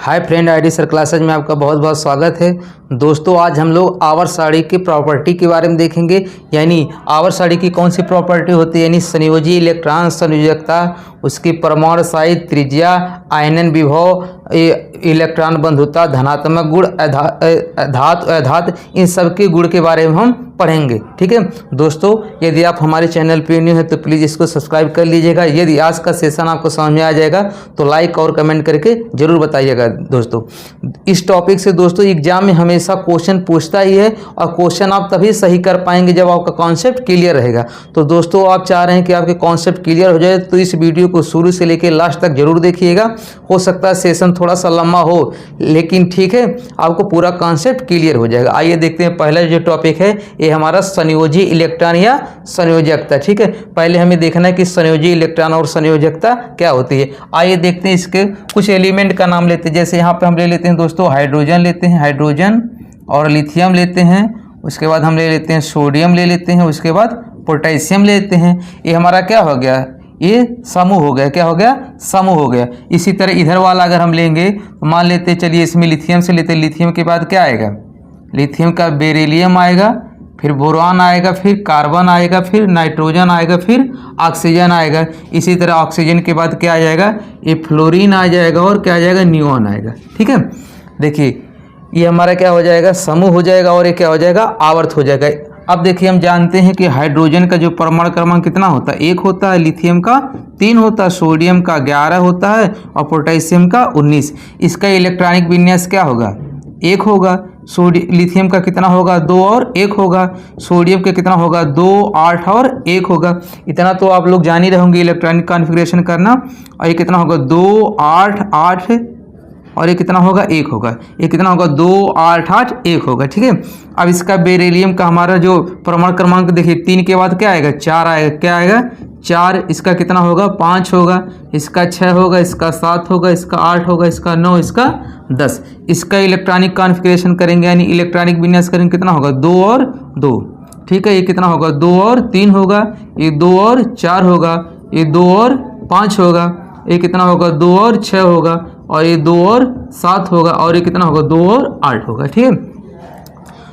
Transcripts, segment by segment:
Hi friend, ID sir classes में आपका बहुत बहुत स्वागत है। दोस्तों, आज हम लोग आवर्त सारणी की प्रॉपर्टी के बारे में देखेंगे। यानी आवर्त सारणी की कौन सी प्रॉपर्टी होती है, यानी संयोजी इलेक्ट्रॉन संयोजकता, उसकी परमाणु साइज, त्रिज्या, आयनन विभव, इलेक्ट्रॉन बंधुता, धनात्मक गुण, धातु अधात, इन सब के गुण के बारे में हम पढ़ेंगे। ठीक है दोस्तों, यदि आप हमारे चैनल पे न्यू है तो प्लीज़ इसको सब्सक्राइब कर लीजिएगा। यदि आज का सेशन आपको समझ में आ जाएगा तो लाइक और कमेंट करके जरूर बताइएगा। दोस्तों, इस टॉपिक से दोस्तों एग्जाम में हमेशा क्वेश्चन पूछता ही है, और क्वेश्चन आप तभी सही कर पाएंगे जब आपका कॉन्सेप्ट क्लियर रहेगा। तो दोस्तों, आप चाह रहे हैं कि आपके कॉन्सेप्ट क्लियर हो जाए तो इस वीडियो को शुरू से लेकर लास्ट तक जरूर देखिएगा। हो सकता है सेशन थोड़ा सा लंबा हो, लेकिन ठीक है, आपको पूरा कॉन्सेप्ट क्लियर हो जाएगा। आइए देखते हैं पहला जो टॉपिक है, ये हमारा संयोजी इलेक्ट्रॉन या संयोजकता। ठीक है, पहले हमें देखना है कि संयोजी इलेक्ट्रॉन और संयोजकता क्या होती है। आइए देखते हैं, इसके कुछ एलिमेंट का नाम लेते हैं। जैसे यहाँ पे हम ले लेते हैं दोस्तों हाइड्रोजन लेते हैं, हाइड्रोजन और लिथियम लेते हैं। उसके बाद हम ले लेते हैं सोडियम ले लेते हैं, उसके बाद पोटेशियम लेते हैं। ये हमारा क्या हो गया, ये समूह हो गया। क्या हो गया, समूह हो गया। इसी तरह इधर वाला अगर हम लेंगे तो मान लेते हैं, चलिए इसमें लिथियम से लेते हैं। लिथियम के बाद क्या आएगा, लिथियम का बेरिलियम आएगा, फिर बोरॉन आएगा, फिर कार्बन आएगा, फिर नाइट्रोजन आएगा, फिर ऑक्सीजन आएगा। इसी तरह ऑक्सीजन के बाद क्या आ जाएगा, ये फ्लोरीन आ जाएगा, और क्या आ जाएगा, नियॉन आएगा। ठीक है, देखिए ये हमारा क्या हो जाएगा, समूह हो जाएगा, और ये क्या हो जाएगा, आवर्त हो जाएगा। अब देखिए, हम जानते हैं कि हाइड्रोजन का जो परमाणु क्रमांक कितना होता है, 1 होता है, लिथियम का 3 होता है, सोडियम का 11 होता है, और पोटेशियम का 19। इसका इलेक्ट्रॉनिक विन्यास क्या होगा, 1 होगा। लिथियम का कितना होगा, 2 और 1 होगा। सोडियम का कितना होगा, 2, 8 और 1 होगा। इतना तो आप लोग जान ही रहोगे इलेक्ट्रॉनिक कॉन्फ़िगरेशन करना। और ये कितना होगा, 2, 8, 8, और ये कितना होगा, 1 होगा। ये कितना होगा, 2, 8, 8, 1 होगा। ठीक है, अब इसका बेरिलियम का हमारा जो परमाणु क्रमांक देखिए, 3 के बाद क्या आएगा, 4 आएगा। क्या आएगा, 4। इसका कितना होगा, 5 होगा। इसका 6 होगा, इसका 7 होगा, इसका 8 होगा, इसका 9, इसका 10। इसका इलेक्ट्रॉनिक कॉन्फ़िगरेशन करेंगे, यानी इलेक्ट्रॉनिक विन्यास करेंगे, कितना होगा, 2 और 2। ठीक है, ये कितना होगा, 2 और 3 होगा। ये 2 और 4 होगा। ये 2 और 5 होगा। ये कितना होगा, 2 और 6 होगा। और ये 2 और 7 होगा। और ये कितना होगा, 2 और 8 होगा। ठीक है,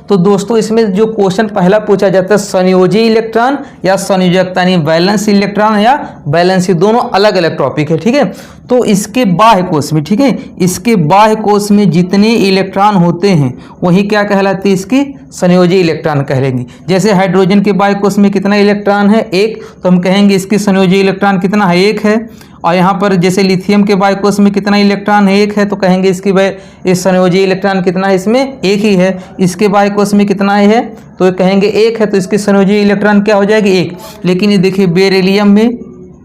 तो दोस्तों इसमें जो क्वेश्चन पहला पूछा जाता है, संयोजी इलेक्ट्रॉन या संयोजकता, यानी बैलेंस इलेक्ट्रॉन या बैलेंस, दोनों अलग अलग टॉपिक है। ठीक है, तो इसके बाह्य कोश में, ठीक है, इसके बाह्य कोश में जितने इलेक्ट्रॉन होते हैं वही क्या कहलाते हैं, इसकी संयोजी इलेक्ट्रॉन कहेंगे। जैसे हाइड्रोजन के बाह्य कोश में कितना इलेक्ट्रॉन है, 1, तो हम कहेंगे इसकी संयोजी इलेक्ट्रॉन कितना है, 1 है। और यहाँ पर जैसे लिथियम के बाह्य कोश में कितना इलेक्ट्रॉन है, 1 है, तो कहेंगे इसकी इस संयोजी इलेक्ट्रॉन कितना है, इसमें 1 ही है। इसके बाह्य कोश में कितना है, तो कहेंगे 1 है, तो इसकी संयोजी इलेक्ट्रॉन क्या हो जाएगी, 1। लेकिन ये देखिए बेरिलियम में,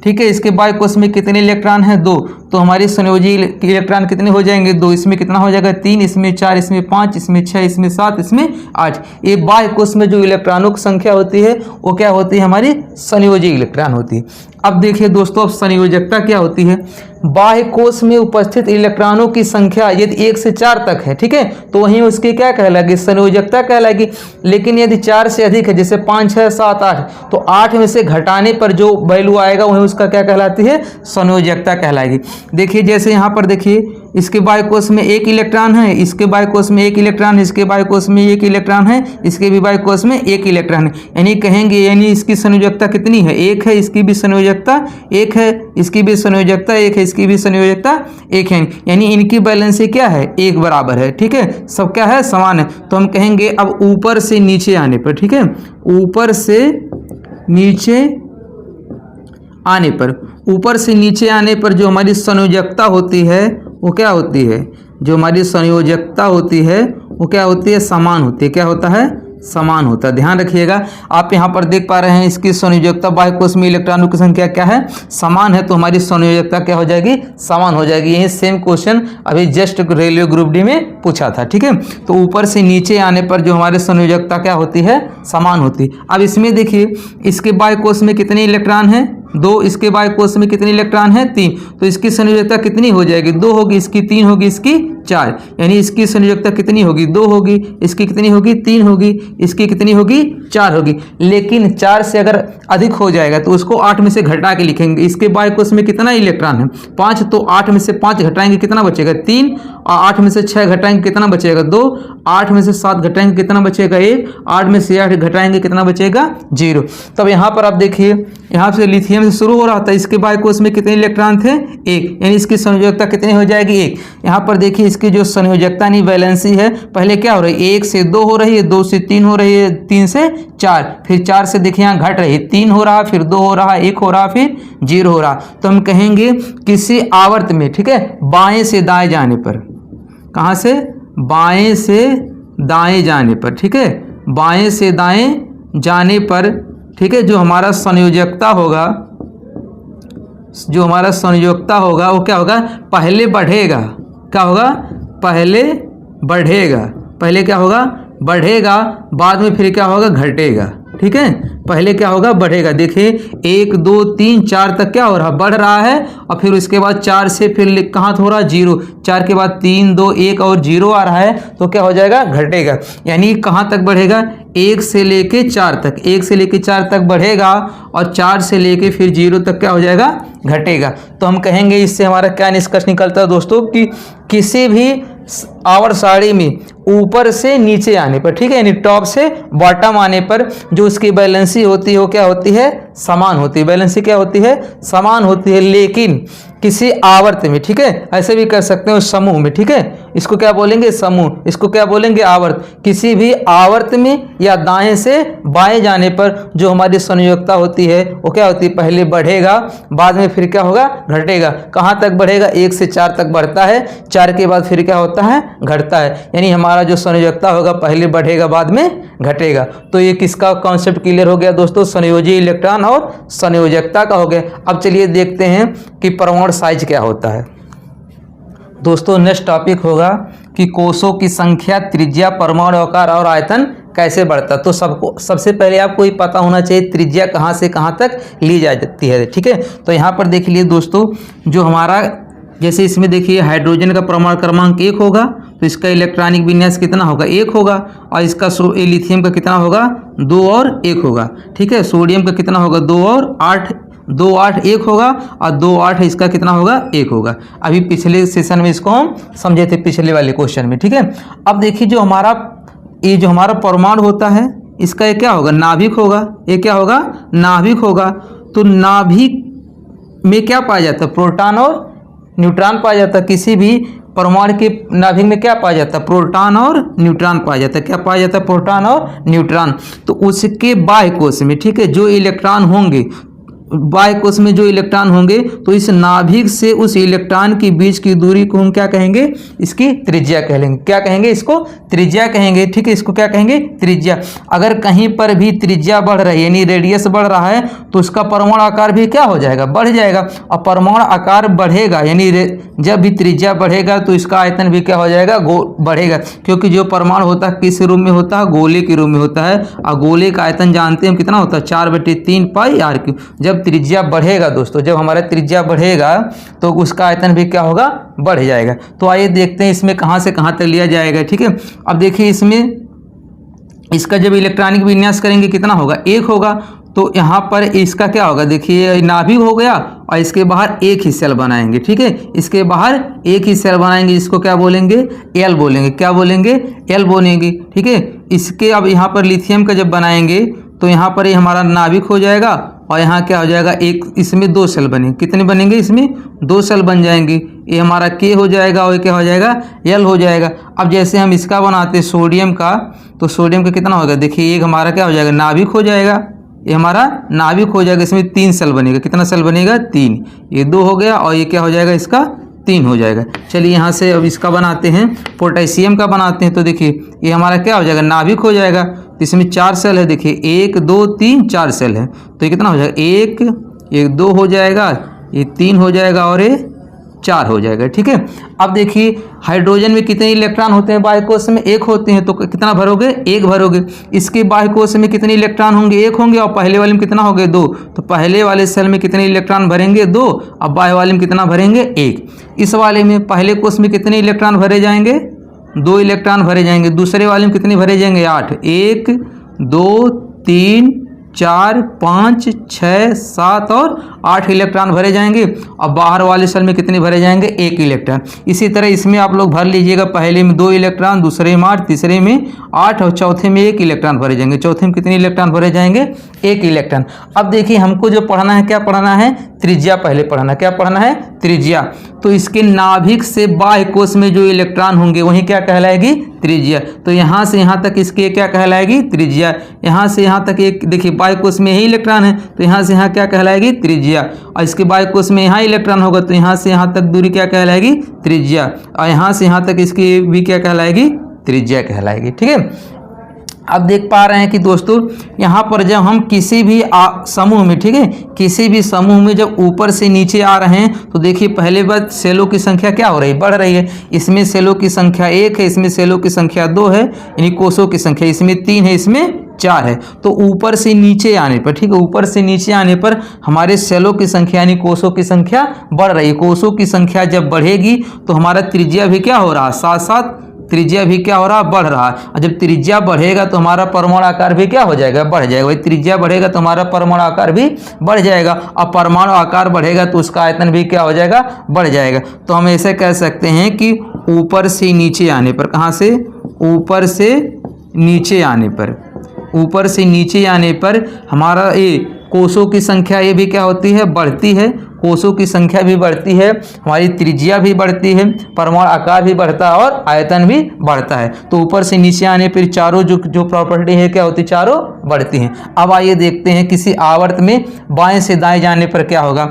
ठीक है, इसके बाह्य कोश में कितने इलेक्ट्रॉन है, 2, तो हमारी संयोजी इलेक्ट्रॉन कितने हो जाएंगे, 2। इसमें कितना हो जाएगा, 3, इसमें 4, इसमें 5, इसमें 6, इसमें 7, इसमें 8। ये बाह्य कोश में जो इलेक्ट्रॉनों की संख्या होती है वो क्या होती है, हमारी संयोजी इलेक्ट्रॉन होती है। अब देखिए दोस्तों, अब संयोजकता क्या होती है, बाह्य कोश में उपस्थित इलेक्ट्रॉनों की संख्या यदि 1 से 4 तक है, ठीक है, तो वहीं उसकी क्या कहलाएगी, संयोजकता कहलाएगी। लेकिन यदि 4 से अधिक है, जैसे 5, 6, 7, 8, तो 8 में से घटाने पर जो वैल्यू आएगा वहीं उसका क्या कहलाती है, संयोजकता कहलाएगी। देखिए जैसे यहाँ पर देखिए, इसके बाह्य कोश में 1 इलेक्ट्रॉन है, इसके बाह्य कोश में 1 इलेक्ट्रॉन है, इसके बाह्य कोश में 1 इलेक्ट्रॉन है, इसके भी बाह्य कोश में 1 इलेक्ट्रॉन है। यानी कहेंगे, यानी इसकी संयोजकता कितनी है, 1 है, इसकी भी संयोजकता 1 है, इसकी भी संयोजकता 1 है, इसकी भी संयोजकता 1 है। यानी इनकी बैलेंस क्या है, 1 बराबर है। ठीक है, सब क्या है, समान है। तो हम कहेंगे अब ऊपर से नीचे आने पर, ठीक है, ऊपर से नीचे आने पर, ऊपर से नीचे आने पर जो हमारी संयोजकता होती है वो क्या होती है, जो हमारी संयोजकता होती है वो क्या होती है, समान होती है। क्या होता है, समान होता है। ध्यान रखिएगा, आप यहाँ पर देख पा रहे हैं इसकी संयोजकता बाह्य कोश में इलेक्ट्रॉनों की संख्या क्या है, समान है, तो हमारी संयोजकता क्या हो जाएगी, समान हो जाएगी। यही सेम क्वेश्चन अभी जस्ट रेलवे ग्रुप डी में पूछा था। ठीक है, तो ऊपर से नीचे आने पर जो हमारी संयोजकता क्या होती है, समान होती है। अब इसमें देखिए, इसके बाह्य कोश में कितने इलेक्ट्रॉन है, 2, इसके बाह्य कोश में कितने इलेक्ट्रॉन है, 3, तो इसकी संयोजकता कितनी हो जाएगी, 2 होगी, इसकी 3 होगी, इसकी 4, यानी इसकी संयोजकता कितनी होगी 2 होगी, इसकी कितनी होगी 3 होगी, इसकी कितनी होगी 4 होगी। लेकिन 4 से अगर अधिक हो जाएगा तो उसको 8 में से घटा के लिखेंगे। इसके बाय कोष में कितना इलेक्ट्रॉन है 5, तो 8 में से 5 घटाएंगे कितना बचेगा 3, और 8 में से 6 घटाएंगे कितना बचेगा 2, 8 में से 7 घटाएंगे कितना बचेगा 1, 8 में से 8 घटाएंगे कितना बचेगा 0। तब यहाँ पर आप देखिए, यहाँ से लिथियम से शुरू हो रहा था, इसके बाय कोष में कितने इलेक्ट्रॉन थे 1, यानी इसकी संयोजकता कितनी हो जाएगी 1। यहाँ पर देखिए इसकी जो संयोजकता यानी वैलेंसी है, पहले क्या हो रही है 1 से 2 हो रही है, 2 से 3 हो रही है, 3 से 4, फिर 4 से देखिए यहाँ घट रही है, 3 हो रहा, फिर 2 हो रहा, 1 हो रहा, फिर 0 हो रहा। तो हम कहेंगे किसी आवर्त में, ठीक है, बाएं से दाएं जाने पर, कहाँ से बाएं से दाएं जाने पर, ठीक है, बाएं से दाएं जाने पर, ठीक है, जो हमारा संयोजकता होगा, जो हमारा संयोजकता होगा वो क्या होगा पहले बढ़ेगा, क्या होगा पहले बढ़ेगा, पहले क्या होगा बढ़ेगा, बाद में फिर क्या होगा घटेगा, ठीक है, पहले क्या होगा बढ़ेगा। देखिए 1 2 3 4 तक क्या हो रहा बढ़ रहा है, और फिर उसके बाद 4 से फिर कहाँ हो रहा 0, 4 के बाद 3 2 1 और 0 आ रहा है, तो क्या हो जाएगा घटेगा। यानी कहाँ तक बढ़ेगा 1 से लेके 4 तक, 1 से लेके 4 तक बढ़ेगा, और 4 से लेके फिर 0 तक क्या हो जाएगा घटेगा। तो हम कहेंगे इससे हमारा क्या निष्कर्ष निकलता है दोस्तों कि किसी भी आवर्त सारणी में ऊपर से नीचे आने पर, ठीक है, यानी टॉप से बॉटम आने पर जो उसकी बैलेंसी होती है वो क्या होती है समान होती है, बैलेंसी क्या होती है समान होती है। लेकिन किसी आवर्त में, ठीक है, ऐसे भी कर सकते हैं समूह में, ठीक है, इसको क्या बोलेंगे समूह, इसको क्या बोलेंगे आवर्त। किसी भी आवर्त में या दाएं से बाएं जाने पर जो हमारी संयोजकता होती है वो क्या होती है पहले बढ़ेगा, बाद में फिर क्या होगा घटेगा। कहाँ तक बढ़ेगा 1 से 4 तक बढ़ता है, 4 के बाद फिर क्या होता है घटता है, यानी हमारा जो संयोजकता होगा पहले बढ़ेगा बाद में घटेगा। तो ये किसका कॉन्सेप्ट क्लियर हो गया दोस्तों, संयोजी इलेक्ट्रॉन और संयोजकता का हो गया। अब चलिए देखते हैं कि परमाणु साइज क्या होता है। दोस्तों नेक्स्ट टॉपिक होगा कि कोषों की संख्या, त्रिज्या, परमाणु आकार और आयतन कैसे बढ़ता है। तो सबसे पहले आपको ये पता होना चाहिए त्रिज्या कहाँ से कहाँ तक ली जा जाती है, ठीक है। तो यहाँ पर देख लीजिए दोस्तों, जो हमारा जैसे इसमें देखिए हाइड्रोजन का परमाणु क्रमांक 1 होगा, तो इसका इलेक्ट्रॉनिक विन्यास कितना होगा 1 होगा, और इसका लिथियम का कितना होगा 2 और 1 होगा, ठीक है। सोडियम का कितना होगा 2 और 8, 2 8 1 होगा, और 2 8 इसका कितना होगा 1 होगा। अभी पिछले सेशन में इसको हम समझे थे पिछले वाले क्वेश्चन में, ठीक है। अब देखिए जो हमारा परमाणु होता है इसका ये क्या होगा नाभिक होगा, ये क्या होगा नाभिक होगा। तो नाभिक में क्या पाया जाता है प्रोटॉन और न्यूट्रॉन पाया जाता है। किसी भी परमाणु के नाभिक में क्या पाया जाता है प्रोटॉन और न्यूट्रॉन पाया जाता है। क्या पाया जाता है प्रोटॉन और न्यूट्रॉन। तो उसके बाह्य कोश में, ठीक है, जो इलेक्ट्रॉन होंगे, बाह्य कोश में जो इलेक्ट्रॉन होंगे, तो इस नाभिक से उस इलेक्ट्रॉन के बीच की दूरी को हम क्या कहेंगे इसकी त्रिज्या कहेंगे। क्या कहेंगे इसको त्रिज्या कहेंगे, ठीक है, इसको क्या कहेंगे त्रिज्या। अगर कहीं पर भी त्रिज्या बढ़ रही है यानी रेडियस बढ़ रहा है तो उसका परमाणु आकार भी क्या हो जाएगा बढ़ जाएगा। और परमाणु आकार बढ़ेगा यानी जब भी त्रिज्या बढ़ेगा तो इसका आयतन भी क्या हो जाएगा बढ़ेगा, क्योंकि जो परमाणु होता है किस रूप में होता है गोले के रूप में होता है। और गोले का आयतन जानते हैं कितना होता है 4/3 पाई r3। जब त्रिज्या बढ़ेगा दोस्तों, जब हमारा त्रिज्या बढ़ेगा तो उसका आयतन भी क्या होगा बढ़ जाएगा। तो आइए देखते हैं इसमें कहाँ से कहाँ तक लिया जाएगा, ठीक है। अब देखिए इसमें इसका जब इलेक्ट्रॉनिक विन्यास करेंगे कितना होगा 1 होगा। तो यहाँ पर इसका क्या होगा देखिए नाभिक हो गया और इसके बाहर एक ही सेल बनाएंगे, ठीक है, इसके बाहर एक ही सेल बनाएंगे, इसको क्या बोलेंगे एल बोलेंगे। क्या बोलेंगे एल बोलेंगे, ठीक है। इसके अब यहाँ पर लिथियम का जब बनाएंगे तो यहाँ पर ये हमारा नाभिक हो जाएगा और यहाँ क्या हो जाएगा एक, इसमें 2 सेल बनेंगे। कितने बनेंगे इसमें 2 सेल बन जाएंगे। ये हमारा के हो जाएगा और ये क्या हो जाएगा एल हो जाएगा। अब जैसे हम इसका बनाते हैं सोडियम का, तो सोडियम का कितना होगा देखिए एक हमारा क्या हो जाएगा नाभिक हो जाएगा, ये हमारा नाभिक हो जाएगा, इसमें 3 सेल बनेगा। कितना सेल बनेगा 3, ये 2 हो गया और ये क्या हो जाएगा इसका 3 हो जाएगा। चलिए यहाँ से अब इसका बनाते हैं पोटेशियम का बनाते हैं। तो देखिए ये हमारा क्या हो जाएगा नाभिक हो जाएगा, तो इसमें 4 सेल है देखिए 1 2 3 4 सेल है। तो ये कितना हो जाएगा 1 1 2 हो जाएगा, ये 3 हो जाएगा और ये 4 हो जाएगा। ठीक है, अब देखिए हाइड्रोजन में कितने इलेक्ट्रॉन होते हैं बाह्य कोश में? 1 होते हैं, तो कितना भरोगे? 1 भरोगे। इसके बाह्य कोश में कितने इलेक्ट्रॉन होंगे? 1 होंगे, और पहले वाले में कितना हो गए? 2। तो पहले वाले सेल में कितने इलेक्ट्रॉन भरेंगे? 2। अब बाह्य वाले में कितना भरेंगे? 1। इस वाले में पहले कोश में कितने इलेक्ट्रॉन भरे जाएंगे? 2 इलेक्ट्रॉन भरे जाएंगे। दूसरे वाले में कितने भरे जाएंगे? 8। 1 2 3 4 5 6 7 और 8 इलेक्ट्रॉन भरे जाएंगे। अब बाहर वाले सेल में कितने भरे जाएंगे? 1 इलेक्ट्रॉन। इसी तरह इसमें आप लोग भर लीजिएगा, पहले में 2 इलेक्ट्रॉन, दूसरे में 8, तीसरे में 8 और चौथे में 1 इलेक्ट्रॉन भरे जाएंगे। चौथे में कितने इलेक्ट्रॉन भरे जाएंगे? 1 इलेक्ट्रॉन। अब देखिए हमको जो पढ़ना है, क्या पढ़ना है? त्रिज्या पहले पढ़ना। क्या पढ़ना है? त्रिज्या। तो इसके नाभिक से बाह्य कोश में जो इलेक्ट्रॉन होंगे वही क्या कहलाएगी? त्रिज्या। तो यहाँ से यहाँ तक इसके क्या कहलाएगी? त्रिज्या। यहाँ से यहाँ तक एक देखिए बाह्य कोश में यही इलेक्ट्रॉन है, तो यहाँ से यहाँ क्या कहलाएगी? त्रिज्या। और इसके बाह्य कोश में यहाँ इलेक्ट्रॉन होगा, तो यहाँ से यहाँ तक दूरी क्या कहलाएगी? त्रिज्या। और यहाँ से यहाँ तक इसकी भी क्या कहलाएगी? त्रिज्या कहलाएगी। ठीक है, अब देख पा रहे हैं कि दोस्तों यहाँ पर जब हम किसी भी समूह में, ठीक है, किसी भी समूह में जब ऊपर से नीचे आ रहे हैं, तो देखिए पहले बात सेलों की संख्या क्या हो रही है? बढ़ रही है। इसमें सेलों की संख्या 1 है, इसमें सेलों की संख्या 2 है, यानी कोषों की संख्या इसमें 3 है, इसमें 4 है। तो ऊपर से नीचे आने पर, ठीक है, ऊपर से नीचे आने पर हमारे सेलों की संख्या यानी कोषों की संख्या बढ़ रही है। कोषों की संख्या जब बढ़ेगी तो हमारा त्रिज्या भी क्या हो रहा है? साथ साथ त्रिज्या भी क्या हो रहा है? बढ़ रहा है। और जब त्रिज्या बढ़ेगा तो हमारा परमाणु आकार भी क्या हो जाएगा? बढ़ जाएगा। वही त्रिज्या बढ़ेगा तो हमारा परमाणु आकार भी बढ़ जाएगा, और परमाणु आकार बढ़ेगा तो उसका आयतन भी क्या हो जाएगा? बढ़ जाएगा। तो हम ऐसे कह सकते हैं कि ऊपर से नीचे आने पर, कहाँ से? ऊपर से नीचे आने पर, ऊपर से नीचे आने पर हमारा ये कोषों की संख्या ये भी क्या होती है? बढ़ती है। कोषों की संख्या भी बढ़ती है, हमारी त्रिज्या भी बढ़ती है, परमाणु आकार भी बढ़ता है और आयतन भी बढ़ता है। तो ऊपर से नीचे आने पर चारों जो प्रॉपर्टी है क्या होती है? चारों बढ़ती हैं। अब आइए देखते हैं किसी आवर्त में बाएं से दाएं जाने पर क्या होगा।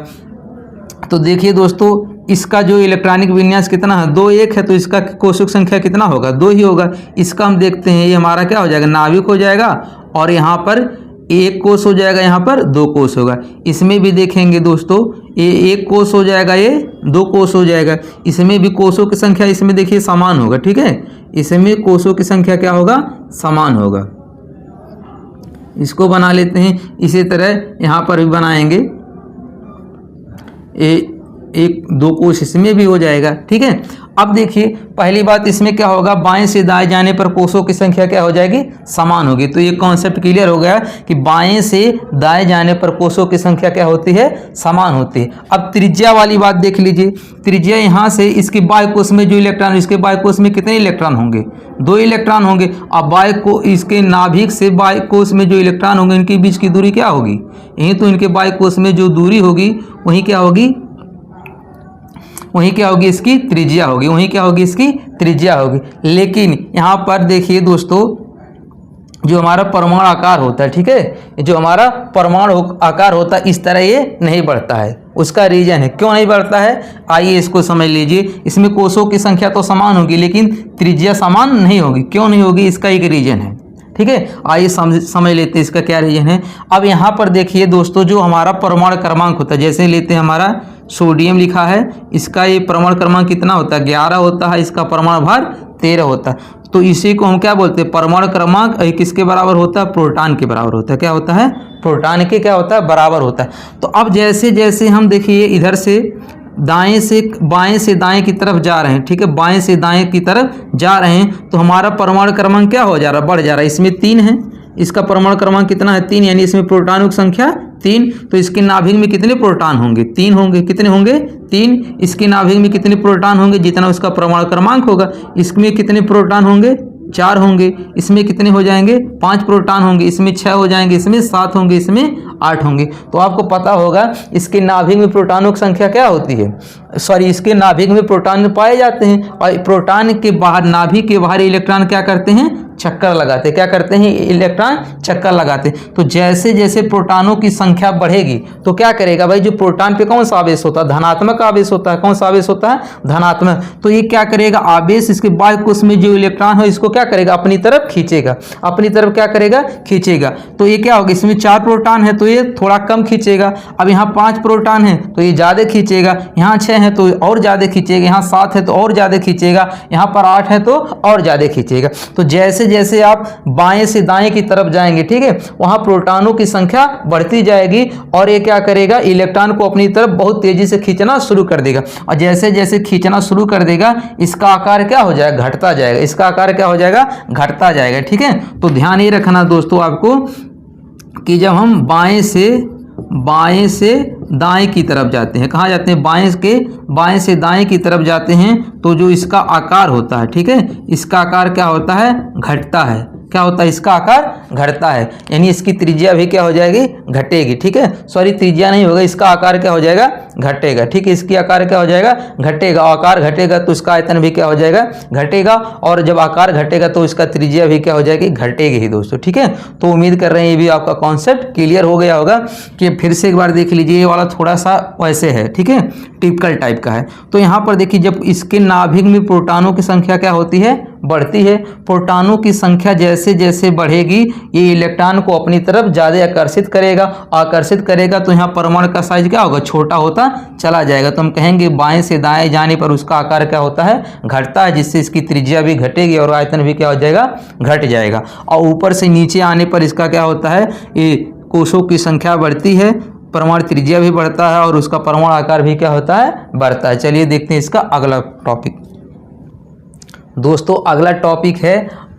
तो देखिए दोस्तों, इसका जो इलेक्ट्रॉनिक विन्यास कितना है? 2 1 है, तो इसका कोषों की संख्या कितना होगा? 2 ही होगा। इसका हम देखते हैं, ये हमारा क्या हो जाएगा? नाभिक हो जाएगा, और यहाँ पर 1 कोष हो जाएगा, यहाँ पर 2 कोष होगा। इसमें भी देखेंगे दोस्तों, ये 1 कोष हो जाएगा, ये 2 कोष हो जाएगा। इसमें भी कोषों की संख्या इसमें देखिए समान होगा। ठीक है, इसमें कोषों की संख्या क्या होगा? समान होगा। इसको बना लेते हैं। इसी तरह यहाँ पर भी बनाएंगे, 1 2 कोष इसमें भी हो जाएगा। ठीक है, अब देखिए पहली बात इसमें क्या होगा? बाएं से दाएं जाने पर कोषों की संख्या क्या हो जाएगी? समान होगी। तो ये कॉन्सेप्ट क्लियर हो गया कि बाएं से दाएं जाने पर कोषों की संख्या क्या होती है? समान होती है। अब त्रिज्या वाली बात देख लीजिए। त्रिज्या यहाँ से इसके बाह्य कोष में जो इलेक्ट्रॉन, इसके बाह्य कोष में कितने इलेक्ट्रॉन होंगे? 2 इलेक्ट्रॉन होंगे। अब बाह्य को इसके नाभिक से बाह्य कोष में जो इलेक्ट्रॉन होंगे इनके बीच की दूरी क्या होगी? यही तो इनके बाह्य कोष में जो दूरी होगी वही क्या होगी? वहीं क्या होगी? इसकी त्रिज्या होगी। वहीं क्या होगी? इसकी त्रिज्या होगी। लेकिन यहाँ पर देखिए दोस्तों, जो हमारा परमाणु आकार होता है, ठीक है, जो हमारा परमाणु आकार होता है इस तरह ये नहीं बढ़ता है। उसका रीजन है क्यों नहीं बढ़ता है, आइए इसको समझ लीजिए। इसमें कोषों की संख्या तो समान होगी लेकिन त्रिज्या समान नहीं होगी। क्यों नहीं होगी? इसका एक रीजन है। ठीक है, आइए समझ लेते हैं इसका क्या रीजन है। अब यहाँ पर देखिए दोस्तों, जो हमारा परमाणु क्रमांक होता है, जैसे लेते हैं हमारा सोडियम लिखा है, इसका ये परमाणु क्रमांक कितना होता है? 11 होता है। इसका परमाणु भार 13 होता है। तो इसी को हम क्या बोलते हैं? परमाणु क्रमांक किसके बराबर होता है? प्रोटॉन के बराबर होता है। क्या होता है? प्रोटॉन के क्या होता है? बराबर होता है। तो अब जैसे जैसे हम देखिए इधर से दाएं से बाएं से दाएं की तरफ जा रहे हैं, ठीक है, बाएं से दाएं की तरफ जा रहे हैं, तो हमारा परमाणु क्रमांक क्या हो जा रहा है? बढ़ जा रहा है। इसमें 3 है, इसका परमाणु क्रमांक कितना है? 3, यानी इसमें प्रोटॉनों की संख्या 3। तो इसके नाभिक में कितने प्रोटॉन होंगे? 3 होंगे। कितने होंगे? 3। इसके नाभिक में कितने प्रोटॉन होंगे? जितना उसका परमाणु क्रमांक होगा। इसमें कितने प्रोटॉन होंगे? 4 होंगे। इसमें कितने हो जाएंगे? 5 प्रोटॉन होंगे। इसमें 6 हो जाएंगे, इसमें 7 होंगे, इसमें 8 होंगे। तो आपको पता होगा इसके नाभिक में प्रोटॉनों की संख्या क्या होती है? सॉरी, इसके नाभिक में प्रोटॉन पाए जाते हैं, और प्रोटॉन के बाहर, नाभिक के बाहर इलेक्ट्रॉन क्या करते हैं? चक्कर लगाते हैं। क्या करते हैं? इलेक्ट्रॉन चक्कर लगाते हैं। तो जैसे जैसे प्रोटॉनों की संख्या बढ़ेगी तो क्या करेगा भाई, जो प्रोटॉन पे कौन सा आवेश होता है? धनात्मक आवेश होता है। कौन सा आवेश होता है? धनात्मक। तो ये क्या करेगा, आवेश इसके बाह्य कोश में जो इलेक्ट्रॉन है इसको क्या करेगा, अपनी तरफ खींचेगा। अपनी तरफ क्या करेगा, खींचेगा। तो ये क्या होगा, इसमें 4 प्रोटॉन है तो ये थोड़ा कम खींचेगा। अब यहाँ 5 प्रोटॉन है तो ये ज़्यादा खींचेगा। यहाँ 6 है तो और ज़्यादा खींचेगा। यहाँ 7 है तो और ज़्यादा खींचेगा। यहाँ पर 8 है तो और ज़्यादा खींचेगा। तो जैसे जैसे आप बाएं से दाएं की तरफ जाएंगे, ठीक है, वहाँ प्रोटॉनों की संख्या बढ़ती जाएगी और ये क्या करेगा, इलेक्ट्रॉन को अपनी तरफ बहुत तेजी से खींचना शुरू कर देगा। और जैसे जैसे खींचना शुरू कर देगा इसका आकार क्या हो जाएगा, घटता जाएगा। इसका आकार क्या हो जाएगा, घटता जाएगा। ठीक है, तो ध्यान ये रखना दोस्तों आपको कि जब हम बाएं से दाएं की तरफ जाते हैं, कहाँ जाते हैं, बाएं से दाएं की तरफ जाते हैं तो जो इसका आकार होता है, ठीक है, इसका आकार क्या होता है, घटता है। क्या होता है, इसका आकार घटता है, यानी इसकी त्रिज्या भी क्या हो जाएगी, घटेगी। ठीक है, सॉरी त्रिज्या नहीं होगा, इसका आकार क्या हो जाएगा, घटेगा। ठीक है, इसकी आकार क्या हो जाएगा, घटेगा। आकार घटेगा तो इसका आयतन भी क्या हो जाएगा, घटेगा। और जब आकार घटेगा तो इसका त्रिज्या भी क्या हो जाएगी, घटेगी ही दोस्तों। ठीक है, तो उम्मीद कर रहे हैं ये भी आपका कॉन्सेप्ट क्लियर हो गया होगा। कि फिर से एक बार देख लीजिए, ये वाला थोड़ा सा वैसे है, ठीक है, टिपिकल टाइप का है। तो यहाँ पर देखिए, जब इसके नाभिक में प्रोटॉनों की संख्या क्या होती है, बढ़ती है। प्रोटॉनों की संख्या जैसे जैसे बढ़ेगी ये इलेक्ट्रॉन को अपनी तरफ ज़्यादा आकर्षित करेगा तो यहाँ परमाणु का साइज क्या होगा, छोटा होता चला जाएगा। तो हम कहेंगे बाएं से दाएं जाने पर उसका आकार क्या होता है, घटता है, जिससे इसकी त्रिज्या भी घटेगी और आयतन भी क्या हो जाएगा, घट जाएगा। और ऊपर से नीचे आने पर इसका क्या होता है, ये कोषों की संख्या बढ़ती है, परमाणु त्रिज्या भी बढ़ता है और उसका परमाणु आकार भी क्या होता है, बढ़ता है। चलिए देखते हैं इसका अगला टॉपिक। दोस्तों अगला टॉपिक है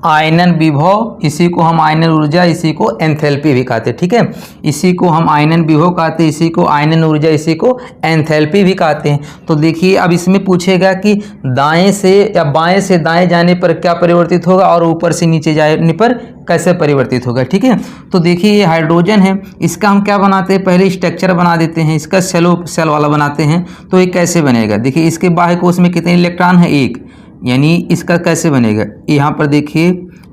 आयनन विभव। इसी को हम आयनन ऊर्जा, इसी को एंथैल्पी भी कहते हैं। ठीक है, इसी को हम आयनन विभव कहते हैं, इसी को आयनन ऊर्जा, इसी को एंथैल्पी भी कहते हैं। तो देखिए अब इसमें पूछेगा कि दाएं से या बाएं से दाएं जाने पर क्या परिवर्तित होगा और ऊपर से नीचे जाने पर कैसे परिवर्तित होगा। ठीक है, तो देखिए ये हाइड्रोजन है, इसका हम क्या बनाते हैं, पहले स्ट्रक्चर बना देते हैं, इसका सेल वाला बनाते हैं। तो ये कैसे बनेगा, देखिए इसके बाह्य कोश में कितने इलेक्ट्रॉन है, एक, यानी इसका कैसे बनेगा, यहाँ पर देखिए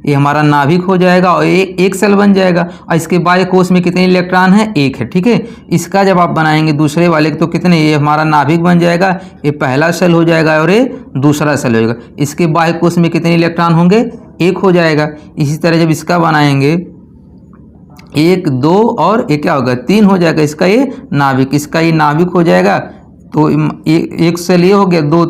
ये हमारा नाभिक हो जाएगा और एक सेल बन जाएगा। और इसके बाह्य कोश में कितने इलेक्ट्रॉन है, एक है। ठीक है, इसका जब आप बनाएंगे दूसरे वाले तो कितने, ये हमारा नाभिक बन जाएगा, ये पहला सेल हो जाएगा और ये दूसरा सेल हो जाएगा। इसके बाह्य कोश में कितने इलेक्ट्रॉन होंगे, एक हो जाएगा। इसी तरह जब इसका बनाएंगे 1 2 और ये क्या होगा, 3 हो जाएगा। इसका ये नाभिक, इसका ये नाभिक हो जाएगा। तो एक सेल ये हो गया, 2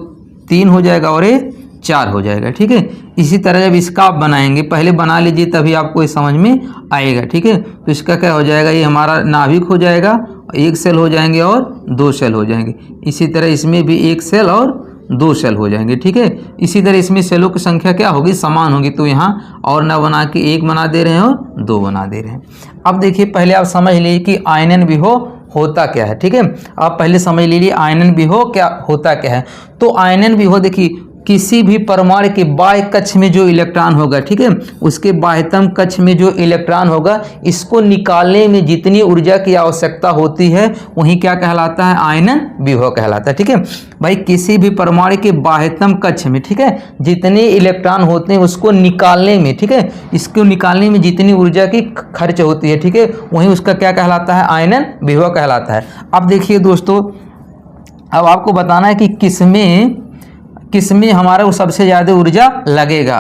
3 हो जाएगा और ये 4 हो जाएगा। ठीक है, इसी तरह जब इसका आप बनाएंगे, पहले बना लीजिए तभी आपको ये समझ में आएगा। ठीक है, तो इसका क्या हो जाएगा, ये हमारा नाभिक हो जाएगा, एक सेल हो जाएंगे और 2 सेल हो जाएंगे। इसी तरह इसमें भी 1 सेल और 2 सेल हो जाएंगे। ठीक है, इसी तरह इसमें सेलों की संख्या क्या होगी, समान होगी। तो यहाँ और ना बना के 1 बना दे रहे हैं और 2 बना दे रहे हैं। अब देखिए पहले आप समझ लीजिए कि आयनन विभव होता क्या है। ठीक है, आप पहले समझ लीजिए आयनन विभव क्या होता क्या है। तो आयनन विभव देखिए, किसी भी परमाणु के बाह्य कक्ष में जो इलेक्ट्रॉन होगा, ठीक है, उसके बाह्यतम कक्ष में जो इलेक्ट्रॉन होगा, इसको निकालने में जितनी ऊर्जा की आवश्यकता होती है वही क्या कहलाता है, आयनन विभव कहलाता है। ठीक है भाई, किसी भी परमाणु के बाह्यतम कक्ष में, ठीक है, जितने इलेक्ट्रॉन होते हैं उसको निकालने में, ठीक है, इसको निकालने में जितनी ऊर्जा की खर्च होती है, ठीक है, वही उसका क्या कहलाता है, आयनन विभव कहलाता है। अब देखिए दोस्तों, अब आपको बताना है कि किसमें हमारा वो सबसे ज़्यादा ऊर्जा लगेगा।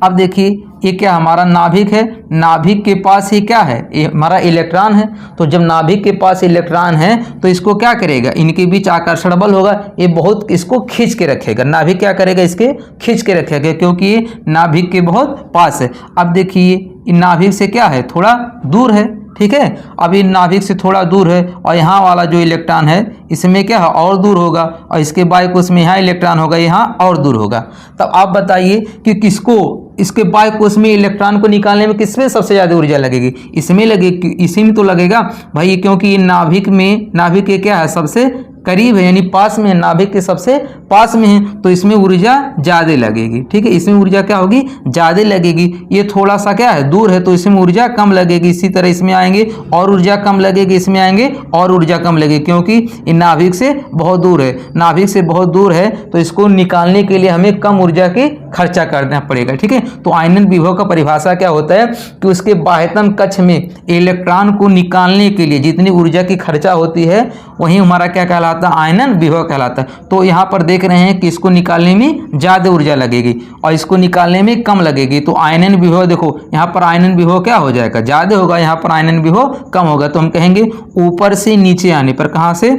अब देखिए ये क्या हमारा नाभिक है, नाभिक के पास ही क्या है, ये हमारा इलेक्ट्रॉन है। तो जब नाभिक के पास इलेक्ट्रॉन है तो इसको क्या करेगा, इनके बीच आकर्षण बल होगा, ये बहुत इसको खींच के रखेगा। नाभिक क्या करेगा, इसके खींच के रखेगा, क्योंकि ये नाभिक के बहुत पास है। अब देखिए नाभिक से क्या है, थोड़ा दूर है। ठीक है, अभी नाभिक से थोड़ा दूर है और यहाँ वाला जो इलेक्ट्रॉन है इसमें क्या है, और दूर होगा, और इसके बाह्य कोश में यहाँ इलेक्ट्रॉन होगा, यहाँ और दूर होगा। तब आप बताइए कि किसको इसके बाह्य कोश में इलेक्ट्रॉन को निकालने में किसमें सबसे ज़्यादा ऊर्जा लगेगी? इसमें लगेगी, इसी में तो लगेगा भाई, क्योंकि ये नाभिक के क्या है, सबसे करीब है, यानी पास में है, नाभिक के सबसे पास में है, तो इसमें ऊर्जा ज़्यादा लगेगी। ठीक है, इसमें ऊर्जा क्या होगी, ज़्यादा लगेगी। ये थोड़ा सा क्या है, दूर है, तो इसमें ऊर्जा कम लगेगी। इसी तरह इसमें आएंगे और ऊर्जा कम लगेगी, इसमें आएंगे और ऊर्जा कम लगेगी, क्योंकि ये नाभिक से बहुत दूर है। नाभिक से बहुत दूर है तो इसको निकालने के लिए हमें कम ऊर्जा की खर्चा करना पड़ेगा। ठीक है, तो आयनन विभव का परिभाषा क्या होता है कि उसके बाह्यतम कक्ष में इलेक्ट्रॉन को निकालने के लिए जितनी ऊर्जा की खर्चा होती है वही हमारा क्या कहलाता है, आयनन विभव कहलाता है। तो यहाँ पर देख रहे हैं कि इसको निकालने में ज़्यादा ऊर्जा लगेगी और इसको निकालने में कम लगेगी, तो आयनन विभव देखो यहाँ पर आयनन विभव क्या हो जाएगा, ज़्यादा होगा, यहाँ पर आयनन विभव कम होगा। तो हम कहेंगे ऊपर से नीचे आने पर, कहाँ से,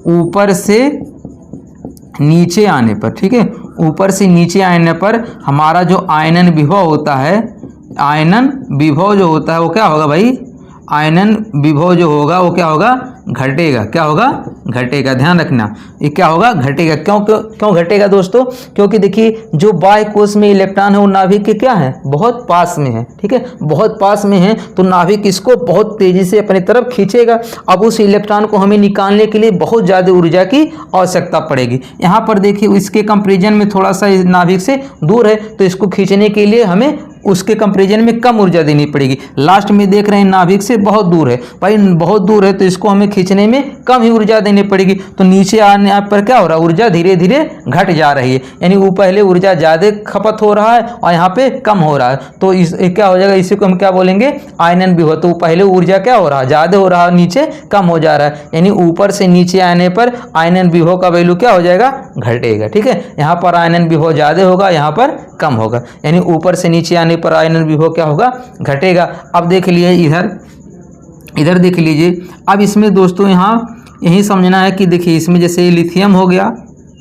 ऊपर से नीचे आने पर, ठीक है, ऊपर से नीचे आने पर हमारा जो आयनन विभव होता है, आयनन विभव जो होता है वो क्या होगा भाई, आयनन विभव जो होगा वो क्या होगा, घटेगा। क्या होगा, घटेगा। ध्यान रखना, ये क्या होगा, घटेगा। क्यों घटेगा दोस्तों, क्योंकि देखिए जो बाह्य कोश में इलेक्ट्रॉन है वो नाभिक के क्या है, बहुत पास में है। ठीक है, बहुत पास में है तो नाभिक इसको बहुत तेजी से अपनी तरफ खींचेगा। अब उस इलेक्ट्रॉन को हमें निकालने के लिए बहुत ज़्यादा ऊर्जा की आवश्यकता पड़ेगी। यहाँ पर देखिए इसके कंपेरिजन में थोड़ा सा नाभिक से दूर है, तो इसको खींचने के लिए हमें उसके कंपेरिजन में कम ऊर्जा देनी पड़ेगी। लास्ट में देख रहे हैं नाभिक से बहुत दूर है, भाई बहुत दूर है, तो इसको हमें खींचने में कम ही ऊर्जा देनी पड़ेगी। तो नीचे आने पर क्या हो रहा है, ऊर्जा धीरे धीरे घट जा रही है, यानी वो पहले ऊर्जा ज़्यादा खपत हो रहा है और यहाँ पे कम हो रहा है। तो इस क्या हो जाएगा, इसी को हम क्या बोलेंगे, आयनन विभव। तो पहले ऊर्जा क्या हो रहा है, ज़्यादा हो रहा है, नीचे कम हो जा रहा है, यानी ऊपर से नीचे आने पर आयनन विभव का वैल्यू क्या हो जाएगा, घटेगा। ठीक है, यहाँ पर आयनन विभव ज़्यादा होगा, यहाँ पर कम होगा, यानी ऊपर से नीचे आने पर आयनन विभव क्या होगा, घटेगा। अब देख लीजिए इधर देख लीजिए। अब इसमें दोस्तों यहाँ यही समझना है कि देखिए इसमें जैसे लिथियम हो गया,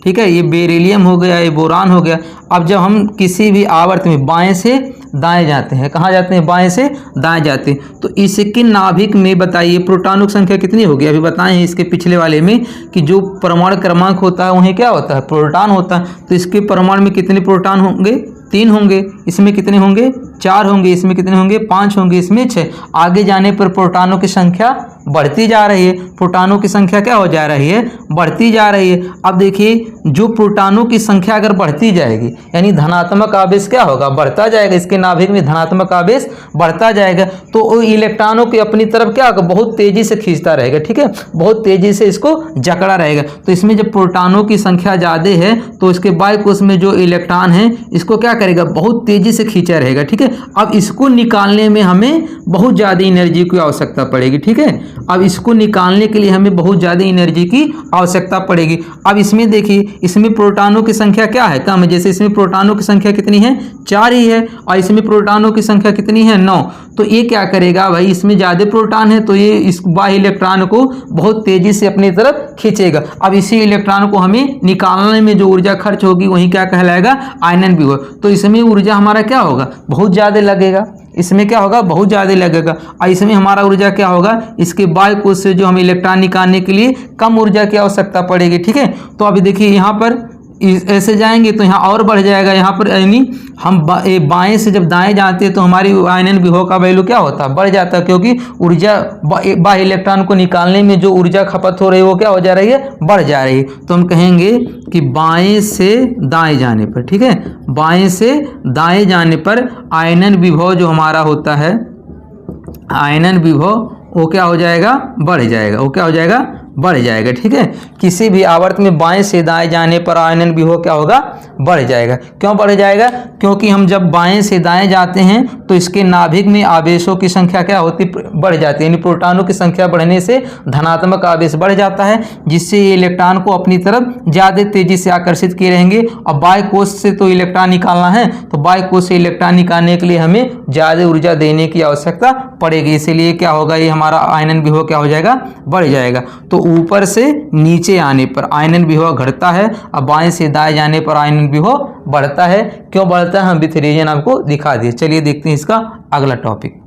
ठीक है, ये बेरिलियम हो गया, ये बोरान हो गया। अब जब हम किसी भी आवर्त में बाएं से दाएं जाते हैं, कहाँ जाते हैं, बाएं से दाएं जाते हैं, तो इसके नाभिक में बताइए प्रोटॉनों की संख्या कितनी होगी। अभी बताएं इसके पिछले वाले में कि जो परमाणु क्रमांक होता है वहीं क्या होता है, प्रोटॉन होता है। तो इसके परमाणु में कितने प्रोटॉन होंगे, 3 होंगे। इसमें कितने होंगे, 4 होंगे। इसमें कितने होंगे, 5 होंगे। इसमें 6। आगे जाने पर प्रोटॉनों की संख्या बढ़ती जा रही है, प्रोटॉनों की संख्या क्या हो जा रही है, बढ़ती जा रही है। अब देखिए जो प्रोटॉनों की संख्या अगर बढ़ती जाएगी यानी धनात्मक आवेश क्या होगा, बढ़ता जाएगा, इसके नाभिक में धनात्मक आवेश बढ़ता जाएगा, तो वो इलेक्ट्रॉनों की अपनी तरफ क्या होगा, बहुत तेजी से खींचता रहेगा। ठीक है, बहुत तेजी से इसको जकड़ा रहेगा। तो इसमें जब प्रोटॉनों की संख्या ज़्यादा है तो इसके बाह्य कोश में जो इलेक्ट्रॉन है इसको क्या करेगा, बहुत तेजी से खींचा रहेगा। ठीक है, अब इसको निकालने में हमें बहुत ज़्यादा एनर्जी की आवश्यकता पड़ेगी। ठीक है, अब इसको निकालने के लिए हमें बहुत ज़्यादा एनर्जी की आवश्यकता पड़ेगी। अब इसमें देखिए इसमें प्रोटॉनों की संख्या क्या है, कम है। जैसे इसमें प्रोटॉनों की संख्या कितनी है, 4 ही है, और इसमें प्रोटॉनों की संख्या कितनी है, 9। तो ये क्या करेगा भाई, इसमें ज़्यादा प्रोटॉन है तो ये इस बाह्य इलेक्ट्रॉन को बहुत तेजी से अपनी तरफ खींचेगा। अब इसी इलेक्ट्रॉन को हमें निकालने में जो ऊर्जा खर्च होगी वही क्या कहलाएगा, आयनन विभव। तो इसमें ऊर्जा हमारा क्या होगा, बहुत ज़्यादा लगेगा। इसमें क्या होगा, बहुत ज़्यादा लगेगा। और इसमें हमारा ऊर्जा क्या होगा, इसके बाह्य कोश से जो हमें इलेक्ट्रॉन निकालने के लिए कम ऊर्जा की आवश्यकता पड़ेगी। ठीक है, तो अभी देखिए यहाँ पर ऐसे जाएंगे तो यहाँ और बढ़ जाएगा। यहाँ पर यानी हम बाएं से जब दाएं जाते हैं तो हमारी आयनन विभव का वैल्यू क्या होता है, बढ़ जाता है, क्योंकि ऊर्जा बाह्य इलेक्ट्रॉन को निकालने में जो ऊर्जा खपत हो रही है वो क्या हो जा रही है, बढ़ जा रही है। तो हम कहेंगे कि बाएं से दाएं जाने पर, ठीक है, बाएं से दाएं जाने पर आयनन विभव जो हमारा होता है, आयनन विभव वो क्या हो जाएगा, बढ़ जाएगा। वो क्या हो जाएगा, बढ़ जाएगा। ठीक है, किसी भी आवर्त में बाएं से दाएं जाने पर आयनन विभव क्या होगा, बढ़ जाएगा। क्यों बढ़ जाएगा, क्योंकि हम जब बाएं से दाएं जाते हैं तो इसके नाभिक में आवेशों की संख्या क्या होती, बढ़ जाती है, यानी प्रोटॉनों की संख्या बढ़ने से धनात्मक आवेश बढ़ जाता है, जिससे ये इलेक्ट्रॉन को अपनी तरफ ज़्यादा तेजी से आकर्षित किए रहेंगे। और बाह्य कोश से तो इलेक्ट्रॉन निकालना है, तो बाह्य कोश से इलेक्ट्रॉन निकालने के लिए हमें ज़्यादा ऊर्जा देने की आवश्यकता पड़ेगी। इसीलिए क्या होगा, ये हमारा आयनन विभव क्या हो जाएगा, बढ़ जाएगा। तो ऊपर से नीचे आने पर आयनन विभव घटता है और बाएं से दाएं जाने पर आयनन विभव बढ़ता है। क्यों बढ़ता है, हम विथ रीजन आपको दिखा दिए। चलिए देखते हैं इसका अगला टॉपिक।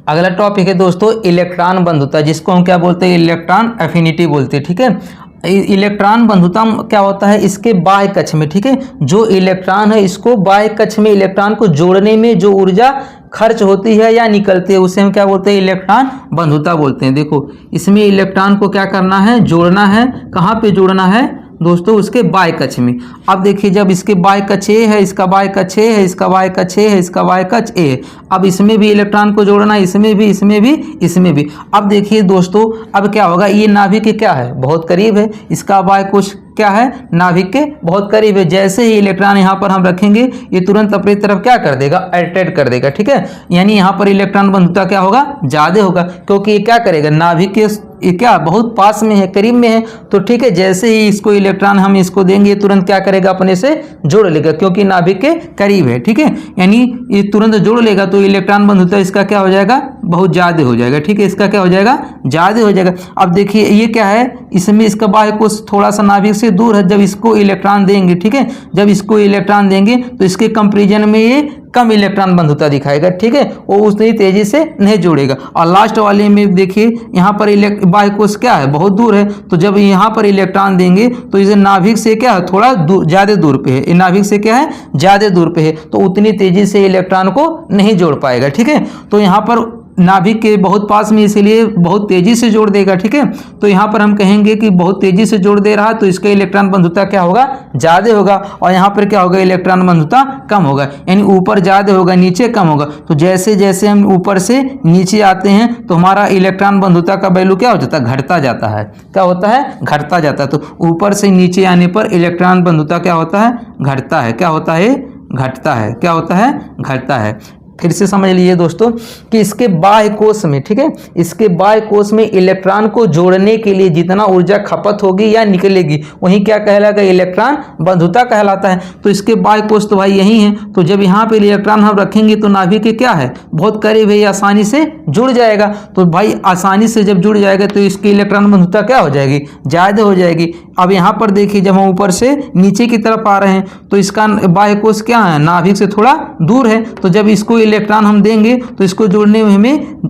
अगला टॉपिक है दोस्तों इलेक्ट्रॉन बंधुता, जिसको हम क्या बोलते हैं, इलेक्ट्रॉन एफिनिटी बोलते हैं। ठीक है, इलेक्ट्रॉन बंधुता क्या होता है इसके बाह्य कक्ष में, ठीक है। जो इलेक्ट्रॉन है इसको बाह्य कक्ष में इलेक्ट्रॉन को जोड़ने में जो ऊर्जा खर्च होती है या निकलती है उसे हम क्या बोलते हैं, इलेक्ट्रॉन बंधुता बोलते हैं। देखो इसमें इलेक्ट्रॉन को क्या करना है, जोड़ना है। कहाँ पे जोड़ना है दोस्तों, उसके बाह्य कक्ष में। अब देखिए जब इसके बाह्य कक्ष ए है, इसका बाह्य कक्ष ए है, इसका बाह्य कक्ष ए है, इसका बाह्य कक्ष ए है। अब इसमें भी इलेक्ट्रॉन को जोड़ना है, इसमें भी, इसमें भी, इसमें भी। अब देखिए दोस्तों अब क्या होगा, ये नाभिक के क्या है, बहुत करीब है। इसका बाह्य कोश क्या है, नाभिक के बहुत करीब है। जैसे ही इलेक्ट्रॉन यहाँ पर हम रखेंगे ये तुरंत अपनी तरफ क्या कर देगा, अट्रैक्ट कर देगा, ठीक है। यानी यहाँ पर इलेक्ट्रॉन बंधुता क्या होगा, ज्यादा होगा, क्योंकि ये क्या करेगा, नाभिक के ये क्या बहुत पास में है, करीब में है। तो ठीक है, जैसे ही इसको इलेक्ट्रॉन हम इसको देंगे तुरंत क्या करेगा, अपने से जोड़ लेगा, क्योंकि नाभिक के करीब है, ठीक है। यानी ये तुरंत जोड़ लेगा तो इलेक्ट्रॉन बंधुता इसका क्या हो जाएगा, बहुत ज्यादा हो जाएगा, ठीक है। इसका क्या हो जाएगा, ज्यादा हो जाएगा। अब देखिए ये क्या है, इसमें इसका बाह्य कोश थोड़ा सा नाभिक से दूर है। जब इसको इलेक्ट्रॉन देंगे, ठीक है, जब इसको इलेक्ट्रॉन देंगे तो इसके कंपैरिजन में ये कम इलेक्ट्रॉन बंधुता दिखाएगा, ठीक है। वो उतनी तेजी से नहीं जुड़ेगा। और लास्ट वाले में देखिए यहाँ पर बाह्य कोश क्या है, बहुत दूर है। तो जब यहाँ पर इलेक्ट्रॉन देंगे तो इसे नाभिक से क्या है, थोड़ा ज्यादा दूर पे है, नाभिक से क्या है, ज्यादा दूर पे है, तो उतनी तेजी से इलेक्ट्रॉन को नहीं जोड़ पाएगा, ठीक है। तो यहाँ पर नाभिक के बहुत पास में, इसीलिए बहुत तेजी से जोड़ देगा, ठीक है। तो यहाँ पर हम कहेंगे कि बहुत तेजी से जोड़ दे रहा है तो इसका इलेक्ट्रॉन बंधुता क्या होगा, ज्यादा होगा। और यहाँ पर क्या होगा, इलेक्ट्रॉन बंधुता कम होगा, यानी ऊपर ज्यादा होगा, नीचे कम होगा। तो जैसे जैसे हम ऊपर से नीचे आते हैं तो हमारा इलेक्ट्रॉन बंधुता का वैल्यू क्या हो जाता है, घटता जाता है। क्या होता है, घटता जाता है। तो ऊपर से नीचे आने पर इलेक्ट्रॉन बंधुता क्या होता है, घटता है। क्या होता है, घटता है। क्या होता है, घटता है। फिर से समझ लीजिए दोस्तों कि इसके बाह्य कोश में, ठीक है, इसके बाह्य कोश में इलेक्ट्रॉन को जोड़ने के लिए जितना ऊर्जा खपत होगी या निकलेगी वही क्या कहलाएगा, इलेक्ट्रॉन बंधुता कहलाता है। तो इसके बाह्य कोश तो भाई यही है। तो जब यहाँ पे इलेक्ट्रॉन हम रखेंगे तो नाभिक के क्या है, बहुत करीब है, ये आसानी से जुड़ जाएगा। तो भाई आसानी से जब जुड़ जाएगा तो इसकी इलेक्ट्रॉन बंधुता क्या हो जाएगी, ज्यादा हो जाएगी। अब यहाँ पर देखिए जब हम ऊपर से नीचे की तरफ आ रहे हैं तो इसका बाह्य कोश क्या है, नाभिक से थोड़ा दूर है। तो जब इसको इलेक्ट्रॉन हम देंगे तो इसको जोड़ने में हमें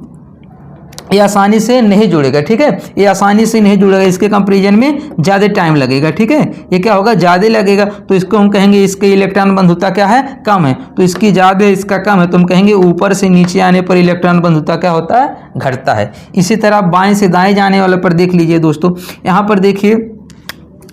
ये आसानी से नहीं जुड़ेगा, ठीक है। ये आसानी से नहीं जुड़ेगा, इसके कंपैरिजन में ज़्यादा टाइम लगेगा, ठीक है। ये क्या होगा, ज़्यादा लगेगा। तो इसको हम कहेंगे इसके इलेक्ट्रॉन बंधुता क्या है, कम है। तो इसकी ज़्यादा, इसका कम है, तो हम कहेंगे ऊपर से नीचे आने पर इलेक्ट्रॉन बंधुता क्या होता है, घटता है। इसी तरह बाएं से दाएं जाने वाले पर देख लीजिए दोस्तों। यहाँ पर देखिए,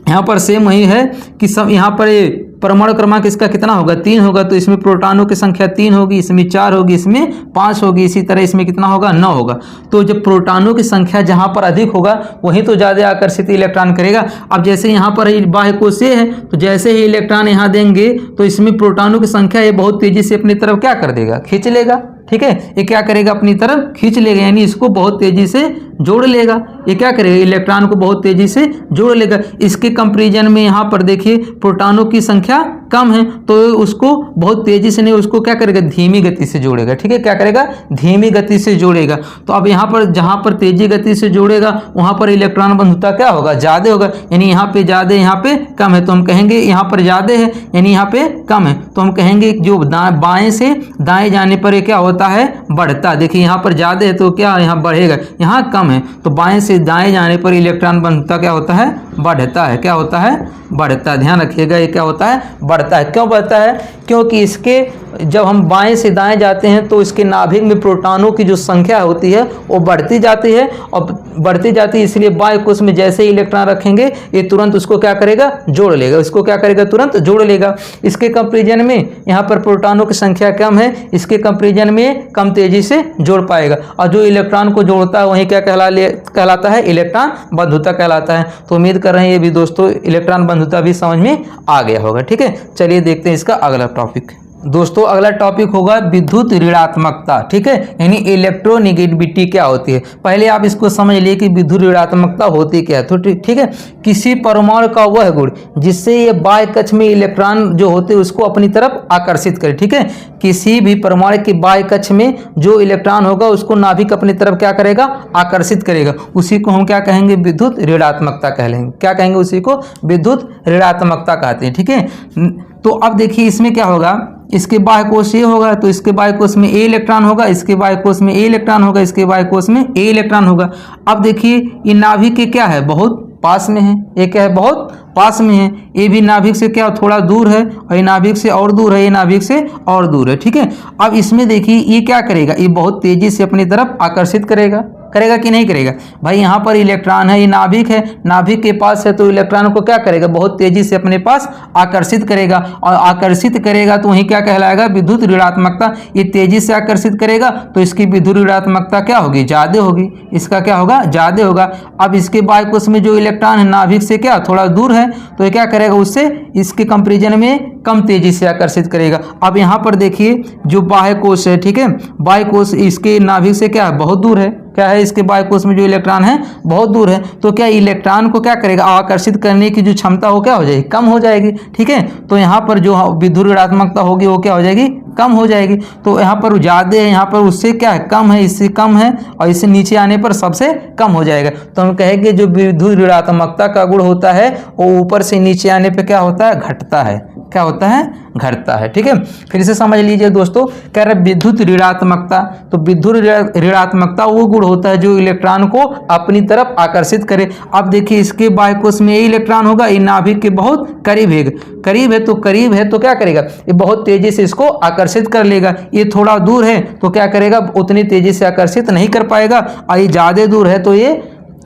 यहाँ पर सेम वही है कि सब यहाँ पर ये परमाणु क्रमांक इसका कितना होगा, 3 होगा। तो इसमें प्रोटॉनों की संख्या 3 होगी, इसमें 4 होगी, इसमें 5 होगी। इसी तरह इसमें कितना होगा, 9 होगा। तो जब प्रोटॉनों की संख्या जहां पर अधिक होगा वहीं तो ज़्यादा आकर्षित इलेक्ट्रॉन करेगा। अब जैसे यहाँ पर बाह्य कोश से है तो जैसे ही इलेक्ट्रॉन यहाँ देंगे तो इसमें प्रोटॉनों की संख्या ये बहुत तेजी से अपनी तरफ क्या कर देगा, खींच लेगा, ठीक है। ये क्या करेगा, अपनी तरफ खींच लेगा, यानी इसको बहुत तेजी से जोड़ लेगा। ये क्या करेगा, इलेक्ट्रॉन को बहुत तेजी से जोड़ लेगा। इसके कंपैरिजन में यहाँ पर देखिए प्रोटॉनों की संख्या कम है तो उसको बहुत तेजी से नहीं, उसको क्या करेगा, धीमी गति से जोड़ेगा, ठीक है। क्या करेगा, धीमी गति से जोड़ेगा। तो अब यहाँ पर जहाँ पर तेजी गति से जोड़ेगा वहाँ पर इलेक्ट्रॉन बंधुता क्या होगा, ज़्यादा होगा। यानी यहाँ पे ज़्यादा, यहाँ पे कम है, तो हम कहेंगे यहाँ पर ज़्यादा है, यानी यहाँ पे कम है, तो हम कहेंगे जो बाएं से दाएं जाने पर क्या होता है, बढ़ता। देखिए यहाँ पर ज़्यादा है तो क्या यहाँ बढ़ेगा, यहाँ कम है, तो बाएं से दाएं जाने पर इलेक्ट्रॉन बंधुता क्या होता है, बढ़ता है। क्या होता है, बढ़ता है। ध्यान रखिएगा, ये क्या होता है, बढ़ता है। क्यों बढ़ता है, क्योंकि इसके जब हम बाएं से दाएं जाते हैं तो इसके नाभिक में प्रोटॉनों की जो संख्या होती है वो बढ़ती जाती है और बढ़ती जाती है। इसलिए बाह्य कोश में जैसे ही इलेक्ट्रॉन रखेंगे ये तुरंत उसको क्या करेगा, जोड़ लेगा। इसको क्या करेगा, तुरंत जोड़ लेगा। इसके कंपैरिजन में यहाँ पर प्रोटॉनों की संख्या कम है, इसके कंपैरिजन में कम तेजी से जोड़ पाएगा। और जो इलेक्ट्रॉन को जोड़ता है वही क्या कहलाता है, इलेक्ट्रॉन बंधुता कहलाता है। तो उम्मीद कर रहे हैं ये भी दोस्तों इलेक्ट्रॉन बंधुता भी समझ में आ गया होगा, ठीक है। चलिए देखते हैं इसका अगला टॉपिक। दोस्तों अगला टॉपिक होगा विद्युत ऋणात्मकता, ठीक है, यानी इलेक्ट्रोनेगेटिविटी क्या होती है। पहले आप इसको समझ लिए कि विद्युत ऋणात्मकता होती क्या है। तो ठीक है, किसी परमाणु का वह गुण जिससे ये बाह्य कक्ष में इलेक्ट्रॉन जो होते हैं उसको अपनी तरफ आकर्षित करे, ठीक है। किसी भी परमाणु के बाह्य कक्ष में जो इलेक्ट्रॉन होगा उसको नाभिक अपनी तरफ क्या करेगा, आकर्षित करेगा। उसी को हम क्या कहेंगे, विद्युत ऋणात्मकता कहेंगे। क्या कहेंगे, उसी को विद्युत ऋणात्मकता कहते हैं, ठीक है। तो अब देखिए इसमें क्या होगा, इसके बाह्य कोश ये होगा तो इसके बाह्य कोश में ए इलेक्ट्रॉन होगा, इसके बाह्य कोश में ए इलेक्ट्रॉन होगा, इसके बाह्य कोश में ए इलेक्ट्रॉन होगा। अब देखिए ये नाभिक के क्या है, बहुत पास में है, ये क्या है बहुत पास में है, ये भी नाभिक से क्या थोड़ा दूर है, और ये नाभिक से और दूर है, ये नाभिक से और दूर है, ठीक है। अब इसमें देखिए ये क्या करेगा, ये बहुत तेजी से अपनी तरफ आकर्षित करेगा कि नहीं करेगा। भाई यहाँ पर इलेक्ट्रॉन है, ये नाभिक है, नाभिक के पास है, तो इलेक्ट्रॉन को क्या करेगा, बहुत तेजी से अपने पास आकर्षित करेगा, और आकर्षित करेगा तो वही क्या कहलाएगा, विद्युत ऋणात्मकता। ये तेजी से आकर्षित करेगा तो इसकी विद्युत ऋणात्मकता क्या होगी, ज्यादा होगी, इसका क्या होगा, ज्यादा होगा। अब इसके बाह्य कोश में जो इलेक्ट्रॉन है नाभिक से क्या थोड़ा दूर है, तो ये क्या करेगा, उससे इसके कंपेरिजन में कम तेजी से आकर्षित करेगा। अब यहाँ पर देखिए जो बाह्य कोश है, ठीक है, बाह्य कोश इसके नाभिक से क्या है, बहुत दूर है, क्या है, इसके बाह्य कोश में जो इलेक्ट्रॉन है बहुत दूर है, तो क्या इलेक्ट्रॉन को क्या करेगा, आकर्षित करने की जो क्षमता हो क्या हो जाएगी, कम हो जाएगी, ठीक है। तो यहाँ पर जो विद्युत ऋणात्मकता होगी वो क्या हो जाएगी, कम हो जाएगी। तो यहाँ पर ज़्यादा है, यहाँ पर उससे क्या है, कम है, इससे कम है, और इससे नीचे आने पर सबसे कम हो जाएगा। तो हम कहेंगे जो विद्युत ऋणात्मकता का गुण होता है वो ऊपर से नीचे आने पर क्या होता है, घटता है, क्या होता है, घटता है, ठीक है। फिर से समझ लीजिए दोस्तों, कह रहे विद्युत ऋणात्मकता, तो विद्युत ऋणात्मकता वो गुण होता है जो इलेक्ट्रॉन को अपनी तरफ आकर्षित करे। अब देखिए इसके बाह्य कोश में ये इलेक्ट्रॉन होगा, ये नाभिक के बहुत करीब है, करीब है तो क्या करेगा, ये बहुत तेजी से इसको आकर्षित कर लेगा। ये थोड़ा दूर है तो क्या करेगा, उतनी तेजी से आकर्षित नहीं कर पाएगा, और ये ज़्यादा दूर है तो ये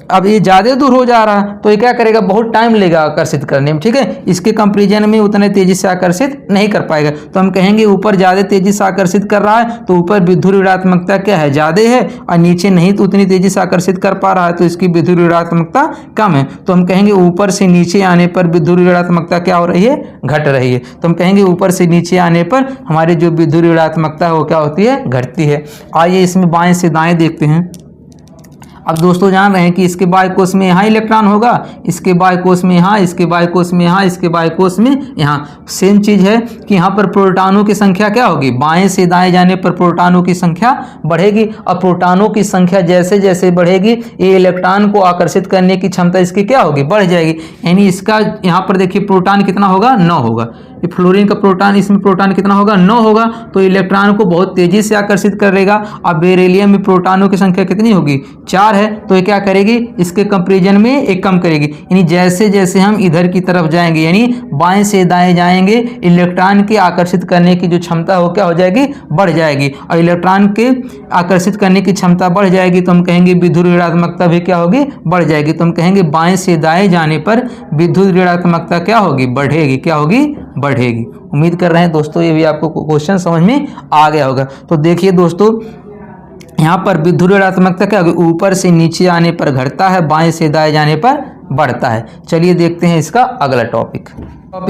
अब ये ज़्यादा दूर हो जा रहा है तो ये क्या करेगा, बहुत टाइम लेगा आकर्षित करने में, ठीक है। इसके कंपेरिजन में उतने तेजी से आकर्षित नहीं कर पाएगा। तो हम कहेंगे ऊपर ज़्यादा तेजी से आकर्षित कर रहा है तो ऊपर विद्युत ऋणात्मकता क्या है, ज़्यादा है, और नीचे नहीं तो उतनी तेजी से आकर्षित कर पा रहा है तो इसकी विद्युत ऋणात्मकता कम है। तो हम कहेंगे ऊपर से नीचे आने पर विद्युत ऋणात्मकता क्या हो रही है, घट रही है। तो हम कहेंगे ऊपर से नीचे आने पर हमारी जो विद्युत ऋणात्मकता है वो क्या होती है, घटती है। आइए इसमें बाएं से दाएं देखते हैं। अब दोस्तों जान रहे हैं कि इसके बाह्य कोश में यहाँ इलेक्ट्रॉन होगा, इसके बाह्य कोश में यहाँ, इसके बाह्य कोश में यहाँ, इसके बाह्य कोश में यहाँ। सेम चीज़ है कि यहाँ पर प्रोटॉनों की संख्या क्या होगी, बाएं से दाएं जाने पर प्रोटॉनों की संख्या बढ़ेगी, और प्रोटॉनों की संख्या जैसे जैसे बढ़ेगी ये इलेक्ट्रॉन को आकर्षित करने की क्षमता इसकी क्या होगी, बढ़ जाएगी। यानी इसका यहाँ पर देखिए प्रोटॉन कितना होगा, 9 होगा। ये फ्लोरीन का प्रोटॉन, इसमें प्रोटॉन कितना होगा, 9 होगा, तो इलेक्ट्रॉन को बहुत तेजी से आकर्षित करेगा। अब बेरिलियम में प्रोटॉनों की संख्या कितनी होगी, 4 है, तो ये क्या करेगी, इसके कंपेरिजन में एक कम करेगी। यानी जैसे जैसे हम इधर की तरफ जाएंगे, यानी बाएं से दाएं जाएंगे, इलेक्ट्रॉन के आकर्षित करने की जो क्षमता हो क्या हो जाएगी, बढ़ जाएगी, और इलेक्ट्रॉन के आकर्षित करने की क्षमता बढ़ जाएगी तो हम कहेंगे विद्युत ऋणात्मकता भी क्या होगी, बढ़ जाएगी। तो हम कहेंगे बाएं से दाएं जाने पर विद्युत ऋणात्मकता क्या होगी, बढ़ेगी, क्या होगी, बढ़ेगी। उम्मीद कर रहे हैं दोस्तों ये भी आपको क्वेश्चन समझ में आ गया होगा। तो देखिए दोस्तों यहाँ पर विद्युत ऋणात्मकता क्या होगी, ऊपर से नीचे आने पर घटता है, बाएं से दाएं जाने पर बढ़ता है। चलिए देखते हैं इसका अगला टॉपिक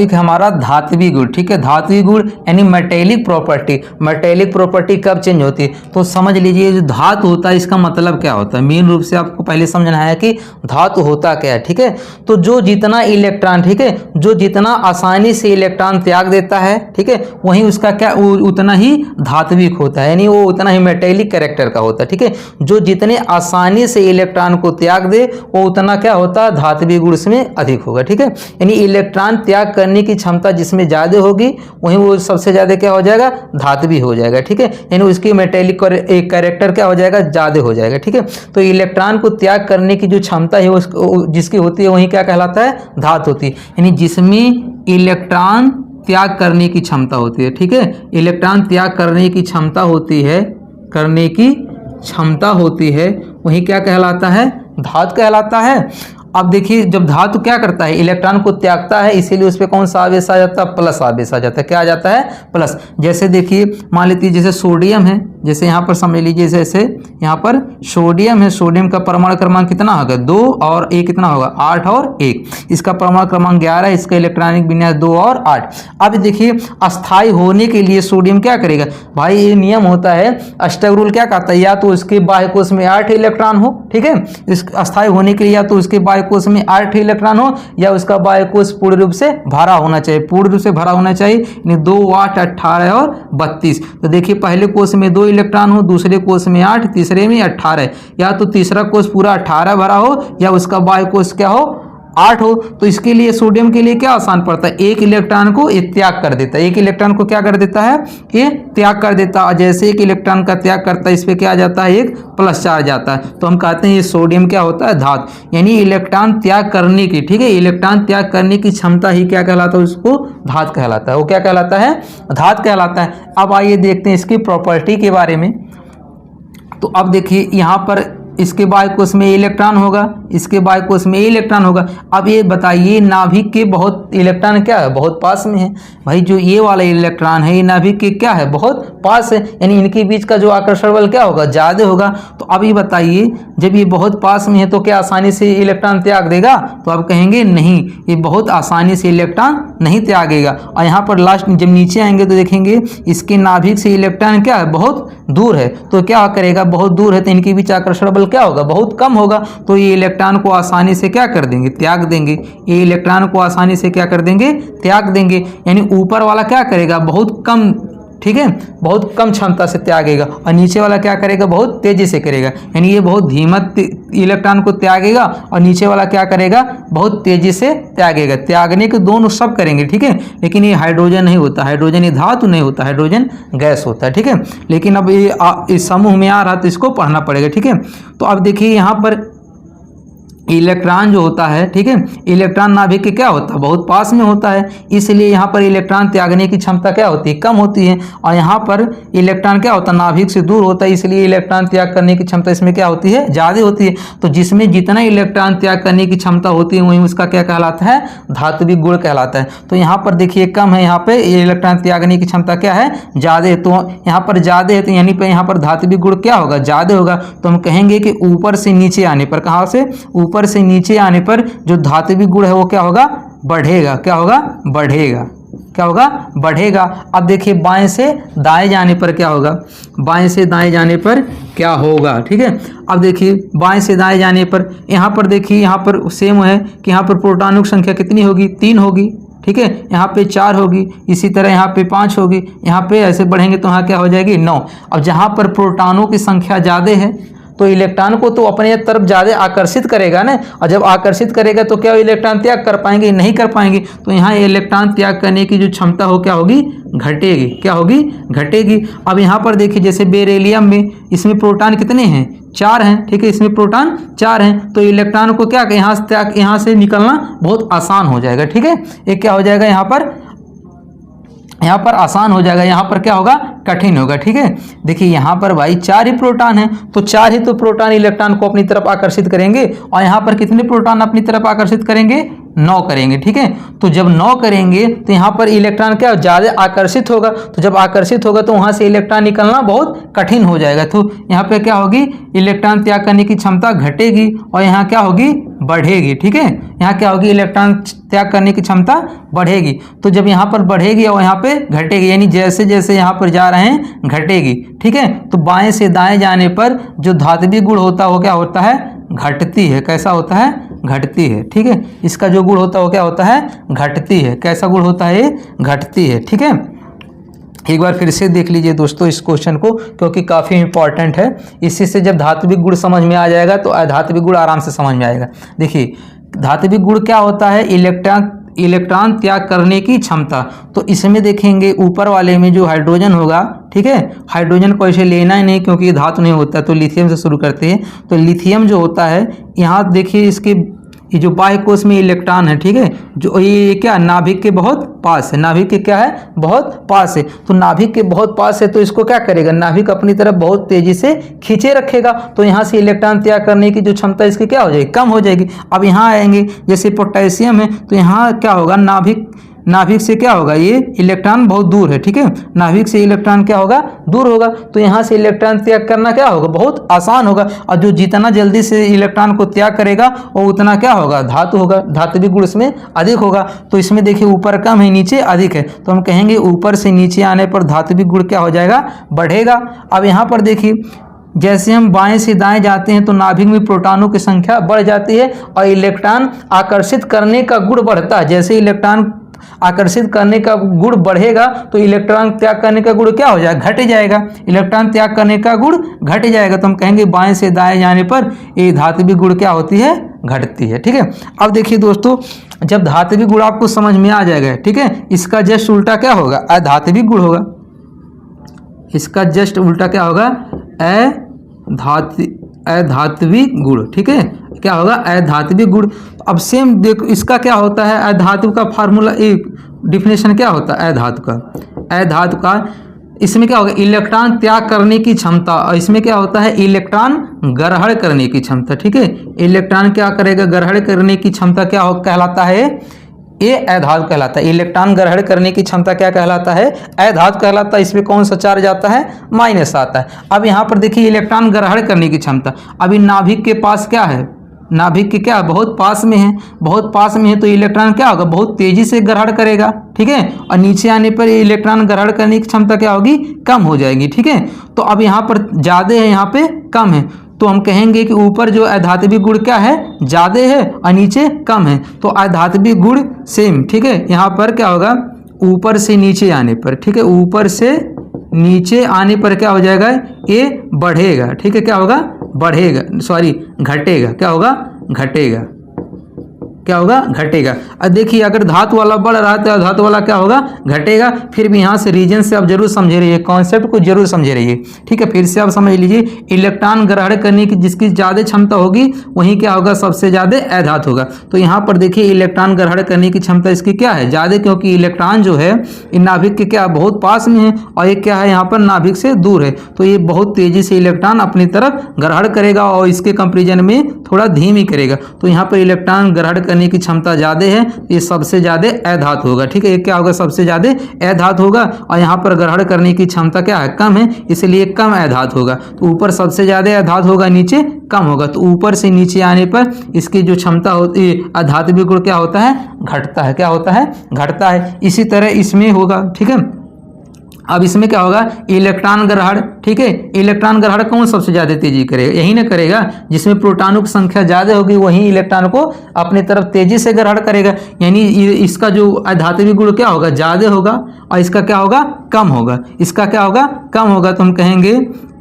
है हमारा धात्विक गुण, ठीक है। धात्विक गुण यानी मेटेलिक प्रॉपर्टी। मेटेलिक प्रॉपर्टी कब चेंज होती है, तो समझ लीजिए जो धातु होता है इसका मतलब क्या होता है। मेन रूप से आपको पहले समझना है कि धातु होता क्या है, ठीक है। तो जो जितना इलेक्ट्रॉन, ठीक है, जो जितना आसानी से इलेक्ट्रॉन त्याग देता है, ठीक है, वहीं उसका क्या उतना ही धात्विक होता है, यानी वो उतना ही मेटेलिक कैरेक्टर का होता है, ठीक है। जो जितने आसानी से इलेक्ट्रॉन को त्याग दे वो उतना क्या होता है, धात्विक गुण उसमें अधिक होगा, ठीक है। यानी इलेक्ट्रॉन त्याग करने की क्षमता जिसमें ज़्यादा होगी वहीं वो सबसे ज़्यादा क्या हो जाएगा, धात्विक हो जाएगा, ठीक है। यानी उसकी मेटेलिक एक कैरेक्टर क्या हो जाएगा, ज़्यादा हो जाएगा, ठीक है। तो इलेक्ट्रॉन को त्याग करने की जो क्षमता है वो जिसकी होती है वहीं क्या कहलाता है, धातु होती है। यानी जिसमें इलेक्ट्रॉन त्याग करने की क्षमता होती है, ठीक है, इलेक्ट्रॉन त्याग करने की क्षमता होती है, वही क्या कहलाता है, धातु कहलाता है। अब देखिए जब धातु क्या करता है, इलेक्ट्रॉन को त्यागता है, इसीलिए उस पर कौन सा आवेश आ जाता है, प्लस आवेश आ जाता है। क्या आ जाता है, प्लस। जैसे देखिए मान लीजिए जैसे सोडियम है, जैसे यहाँ पर समझ लीजिए जैसे यहाँ पर सोडियम है, सोडियम का परमाणु क्रमांक कितना होगा, 2 और 1 कितना होगा, 8 और 1। इसका परमाणु क्रमांक 11, इसका इलेक्ट्रॉनिक विन्यास 2 और 8। अब देखिए अस्थायी होने के लिए सोडियम क्या करेगा, भाई ये नियम होता है, अष्टक रूल क्या कहता है, या तो उसके बाह्य कोश में 8 इलेक्ट्रॉन हो, ठीक है, इस अस्थायी होने के लिए या तो उसके बाह्य कोश में 8 इलेक्ट्रॉन हो या उसका बाह्य कोश पूर्ण रूप से भरा होना चाहिए, पूर्ण रूप से भरा होना चाहिए। 2, 8, 18 और 32। तो देखिए पहले कोश में 2 इलेक्ट्रॉन हो, दूसरे कोश में 8, तीसरे में 18, या तो तीसरा कोश पूरा 18 भरा हो या उसका बाह्य कोश क्या हो, 8 हो तो इसके लिए सोडियम के लिए क्या आसान पड़ता है, एक इलेक्ट्रॉन को ये त्याग कर देता है, एक इलेक्ट्रॉन को क्या कर देता है, ये त्याग कर देता है। जैसे एक इलेक्ट्रॉन का त्याग करता है इस पे क्या आ जाता है, एक प्लस चार्ज आता है। तो हम कहते हैं ये सोडियम क्या होता है, धातु, यानी इलेक्ट्रॉन त्याग करने की, ठीक है, इलेक्ट्रॉन त्याग करने की क्षमता ही क्या कहलाता है, उसको धातु कहलाता है। वो क्या कहलाता है, धातु कहलाता है। अब आइए देखते हैं इसकी प्रॉपर्टी के बारे में। तो अब देखिए यहाँ पर इसके बाय कोष में इलेक्ट्रॉन होगा, इसके बाय कोष में इलेक्ट्रॉन होगा। अब ये बताइए नाभिक के बहुत इलेक्ट्रॉन क्या है, बहुत पास में है। भाई जो ये वाला इलेक्ट्रॉन है ये नाभिक के क्या है, बहुत पास है, यानी इनके बीच का जो आकर्षण बल क्या होगा, ज़्यादा होगा। तो अब ये बताइए जब ये बहुत पास में है तो क्या आसानी से इलेक्ट्रॉन त्याग देगा, तो आप कहेंगे नहीं, ये बहुत आसानी से इलेक्ट्रॉन नहीं त्यागेगा। और यहाँ पर लास्ट जब नीचे आएंगे तो देखेंगे इसके नाभिक से इलेक्ट्रॉन क्या है, बहुत दूर है। तो क्या करेगा, बहुत दूर है तो इनके बीच आकर्षण बल क्या होगा, बहुत कम होगा। तो ये इलेक्ट्रॉन को आसानी से क्या कर देंगे, त्याग देंगे। ये इलेक्ट्रॉन को आसानी से क्या कर देंगे, त्याग देंगे। यानी ऊपर वाला क्या करेगा, बहुत कम, ठीक है, बहुत कम क्षमता से त्यागेगा, और नीचे वाला क्या करेगा, बहुत तेजी से करेगा। यानी ये बहुत धीमा इलेक्ट्रॉन को त्यागेगा और नीचे वाला क्या करेगा, बहुत तेजी से त्यागेगा। त्यागने के दोनों सब करेंगे, ठीक है, लेकिन ये हाइड्रोजन नहीं होता, हाइड्रोजन ये धातु नहीं होता, हाइड्रोजन गैस होता है, ठीक है। लेकिन अब ये इस समूह में आ रहा तो इसको पढ़ना पड़ेगा, ठीक है। तो अब देखिए यहाँ पर इलेक्ट्रॉन जो होता है, ठीक है, इलेक्ट्रॉन नाभिक के क्या होता है, बहुत पास में होता है, इसलिए यहाँ पर इलेक्ट्रॉन त्यागने की क्षमता क्या होती है, कम होती है। और यहाँ पर इलेक्ट्रॉन क्या होता है, नाभिक से दूर होता है, इसलिए इलेक्ट्रॉन त्याग करने की क्षमता इसमें क्या होती है, ज़्यादा होती है। तो जिसमें जितना इलेक्ट्रॉन त्याग करने की क्षमता होती है वहीं उसका क्या कहलाता है, धात्विक गुण कहलाता है। तो यहाँ पर देखिए कम है, यहाँ पे इलेक्ट्रॉन त्यागने की क्षमता क्या है, ज़्यादा है। तो यहाँ पर ज़्यादा है तो यानी पे यहाँ पर धात्विक गुण क्या होगा, ज़्यादा होगा। तो हम कहेंगे कि ऊपर से नीचे आने पर, कहाँ से, ऊपर से नीचे आने पर जो धात्विक गुण है वो क्या होगा, बढ़ेगा। क्या होगा, बढ़ेगा। क्या होगा, बढ़ेगा। अब देखिए बाएं से दाएं जाने पर क्या होगा, बाएं से दाएं जाने पर क्या होगा, ठीक है। अब देखिए बाएं से दाएं जाने पर यहाँ पर देखिए, यहाँ पर सेम है कि यहाँ पर प्रोटॉनों की संख्या कितनी होगी, 3 होगी, ठीक है। यहाँ पे 4 होगी, इसी तरह यहाँ पे 5 होगी, यहाँ पे ऐसे बढ़ेंगे तो यहाँ क्या हो जाएगी, 9। अब जहाँ पर प्रोटॉनों की संख्या ज़्यादा है तो इलेक्ट्रॉन को तो अपने तरफ ज़्यादा आकर्षित करेगा ना, और जब आकर्षित करेगा तो क्या इलेक्ट्रॉन त्याग कर पाएंगे, नहीं कर पाएंगे। तो यहाँ इलेक्ट्रॉन त्याग करने की जो क्षमता हो क्या होगी, घटेगी। क्या होगी, घटेगी। अब यहाँ पर देखिए जैसे बेरिलियम में, इसमें प्रोटॉन कितने हैं, 4 हैं, ठीक है, इसमें प्रोटॉन 4 हैं। तो इलेक्ट्रॉन को क्या यहाँ से निकलना बहुत आसान हो जाएगा, ठीक है। एक क्या हो जाएगा, यहाँ पर आसान हो जाएगा, यहाँ पर क्या होगा, कठिन होगा, ठीक है। देखिए यहाँ पर भाई 4 ही प्रोटॉन है, तो 4 ही तो प्रोटॉन इलेक्ट्रॉन को अपनी तरफ आकर्षित करेंगे, और यहाँ पर कितने प्रोटॉन अपनी तरफ आकर्षित करेंगे, 9 करेंगे, ठीक है। तो जब 9 करेंगे तो यहाँ पर इलेक्ट्रॉन क्या ज़्यादा आकर्षित होगा, तो जब आकर्षित होगा तो वहाँ से इलेक्ट्रॉन निकलना बहुत कठिन हो जाएगा। तो यहाँ पे क्या होगी, इलेक्ट्रॉन त्याग करने की क्षमता घटेगी, और यहाँ क्या होगी, बढ़ेगी, ठीक है। यहाँ क्या होगी, इलेक्ट्रॉन त्याग करने की क्षमता बढ़ेगी। तो जब यहाँ पर बढ़ेगी और यहाँ पे घटेगी, यानी जैसे जैसे यहाँ पर जा रहे हैं घटेगी, ठीक है। तो बाएं से दाएं जाने पर जो धात्विक गुण होता है वो क्या होता है, घटती है। कैसा होता है, घटती है, ठीक है। इसका जो गुण होता है वो क्या होता है, घटती है। कैसा गुण होता है, ये घटती है, ठीक है। एक बार फिर से देख लीजिए दोस्तों इस क्वेश्चन को, क्योंकि काफ़ी इंपॉर्टेंट है। इसी से जब धात्विक गुण समझ में आ जाएगा तो अधात्विक गुण आराम से समझ में आएगा। देखिए धात्विक गुण क्या होता है, इलेक्ट्रॉन त्याग करने की क्षमता। तो इसमें देखेंगे ऊपर वाले में जो हाइड्रोजन होगा, ठीक है, हाइड्रोजन को ऐसे लेना ही नहीं क्योंकि ये धातु नहीं होता, तो लिथियम से शुरू करते हैं। तो लिथियम जो होता है, यहाँ देखिए इसके ये जो बाह्य कोश में इलेक्ट्रॉन है, ठीक है, जो ये क्या नाभिक के बहुत पास है, नाभिक के क्या है, बहुत पास है। तो नाभिक के बहुत पास है तो इसको क्या करेगा, नाभिक अपनी तरफ बहुत तेजी से खींचे रखेगा, तो यहाँ से इलेक्ट्रॉन त्याग करने की जो क्षमता इसकी क्या हो जाएगी, कम हो जाएगी। अब यहाँ आएंगे जैसे पोटेशियम है, तो यहाँ क्या होगा, नाभिक से क्या होगा, ये इलेक्ट्रॉन बहुत दूर है, ठीक है, नाभिक से इलेक्ट्रॉन क्या होगा, दूर होगा। तो यहाँ से इलेक्ट्रॉन त्याग करना क्या होगा, बहुत आसान होगा। और जो जितना जल्दी से इलेक्ट्रॉन को त्याग करेगा वो उतना क्या होगा, धातु होगा, धात्विक गुण इसमें अधिक होगा। तो इसमें देखिए ऊपर कम है, नीचे अधिक है, तो हम कहेंगे ऊपर से नीचे आने पर धात्विक गुण क्या हो जाएगा, बढ़ेगा। अब यहाँ पर देखिए जैसे हम बाएं से दाएं जाते हैं तो नाभिक में प्रोटॉनों की संख्या बढ़ जाती है और इलेक्ट्रॉन आकर्षित करने का गुण बढ़ता है। जैसे इलेक्ट्रॉन आकर्षित करने का गुण बढ़ेगा तो इलेक्ट्रॉन त्याग करने का गुण क्या हो जाएगा, घट जाएगा। इलेक्ट्रॉन त्याग करने का गुण घट जाएगा तो हम कहेंगे बाएं से दाएं जाने पर ये धात्विक गुण क्या होती है, घटती है। ठीक है, अब देखिए दोस्तों, जब धात्विक गुण आपको समझ में आ जाएगा, ठीक है, इसका जस्ट उल्टा क्या होगा, अधात्विक गुण होगा। इसका जस्ट उल्टा क्या होगा, अधात्विक गुण। ठीक है, क्या होगा, अधात्विक गुण। अब सेम देखो इसका क्या होता है, अधातु का फार्मूला, एक डिफिनेशन क्या होता है अधातु का, अधातु का इसमें क्या होगा, इलेक्ट्रॉन त्याग करने की क्षमता, और इसमें क्या होता है, इलेक्ट्रॉन ग्रहण करने की क्षमता। ठीक है, इलेक्ट्रॉन क्या करेगा, ग्रहण करने की क्षमता क्या कहलाता है, ये अधातु कहलाता है। इलेक्ट्रॉन ग्रहण करने की क्षमता क्या कहलाता है, अधातु कहलाता है। इसमें कौन सा चार्ज आता है, माइनस आता है। अब यहाँ पर देखिए इलेक्ट्रॉन ग्रहण करने की क्षमता, अभी नाभिक के पास क्या है, नाभिक के क्या बहुत पास में है, बहुत पास में है तो इलेक्ट्रॉन क्या होगा, बहुत तेजी से ग्रहण करेगा। ठीक है, और नीचे आने पर इलेक्ट्रॉन ग्रहण करने की क्षमता क्या होगी, कम हो जाएगी। ठीक है, तो अब यहाँ पर ज़्यादा है, यहाँ पे कम है, तो हम कहेंगे कि ऊपर जो अधात्विक गुण क्या है, ज़्यादा है और नीचे कम है, तो अधात्विक गुण सेम। ठीक है, यहाँ पर क्या होगा, ऊपर से नीचे आने पर, ठीक है, ऊपर से नीचे आने पर क्या हो जाएगा, ये बढ़ेगा। ठीक है, क्या होगा, बढ़ेगा, सॉरी घटेगा, क्या होगा, घटेगा, क्या होगा, घटेगा। अब देखिए अगर धातु वाला बढ़ रहा है तो धातु वाला क्या होगा, घटेगा। फिर भी यहाँ से रीजन से आप जरूर समझे रहिए, कॉन्सेप्ट को जरूर समझे रहिए। ठीक है, फिर से आप समझ लीजिए, इलेक्ट्रॉन ग्रहण करने की जिसकी ज़्यादा क्षमता होगी वही क्या होगा, सबसे ज़्यादा अधातु होगा। तो यहाँ पर देखिए इलेक्ट्रॉन ग्रहण करने की क्षमता इसकी क्या है, ज़्यादा, क्योंकि इलेक्ट्रॉन जो है इन नाभिक के क्या बहुत पास में है और ये क्या है यहाँ पर नाभिक से दूर है, तो ये बहुत तेजी से इलेक्ट्रॉन अपनी तरफ ग्रहण करेगा और इसके कंपेरिजन में थोड़ा धीमी करेगा। तो यहाँ पर इलेक्ट्रॉन ग्रहण करने की क्षमता ज़्यादा है, ये सबसे ज़्यादा अधातु होगा। ठीक है, ये क्या होगा, सबसे ज़्यादा अधातु होगा, और यहाँ पर ग्रहण करने की क्षमता क्या है, कम है, इसलिए कम अधातु होगा। तो ऊपर सबसे ज़्यादा अधातु होगा, नीचे कम होगा, तो ऊपर से नीचे आने पर इसकी जो क्षमता होती है अधात्विक गुण क्या होता है, घटता है, क्या होता है, घटता है। इसी तरह इसमें होगा। ठीक है, अब इसमें क्या होगा, इलेक्ट्रॉन ग्रहण। ठीक है, इलेक्ट्रॉन ग्रहण कौन सबसे ज़्यादा तेजी करेगा, यही ना करेगा, जिसमें प्रोटॉनों की संख्या ज़्यादा होगी वही इलेक्ट्रॉन को अपनी तरफ तेजी से ग्रहण करेगा। यानी इसका जो अधात्विक गुण क्या होगा, ज़्यादा होगा, और इसका क्या होगा, कम होगा। इसका क्या होगा, कम होगा। तो हम कहेंगे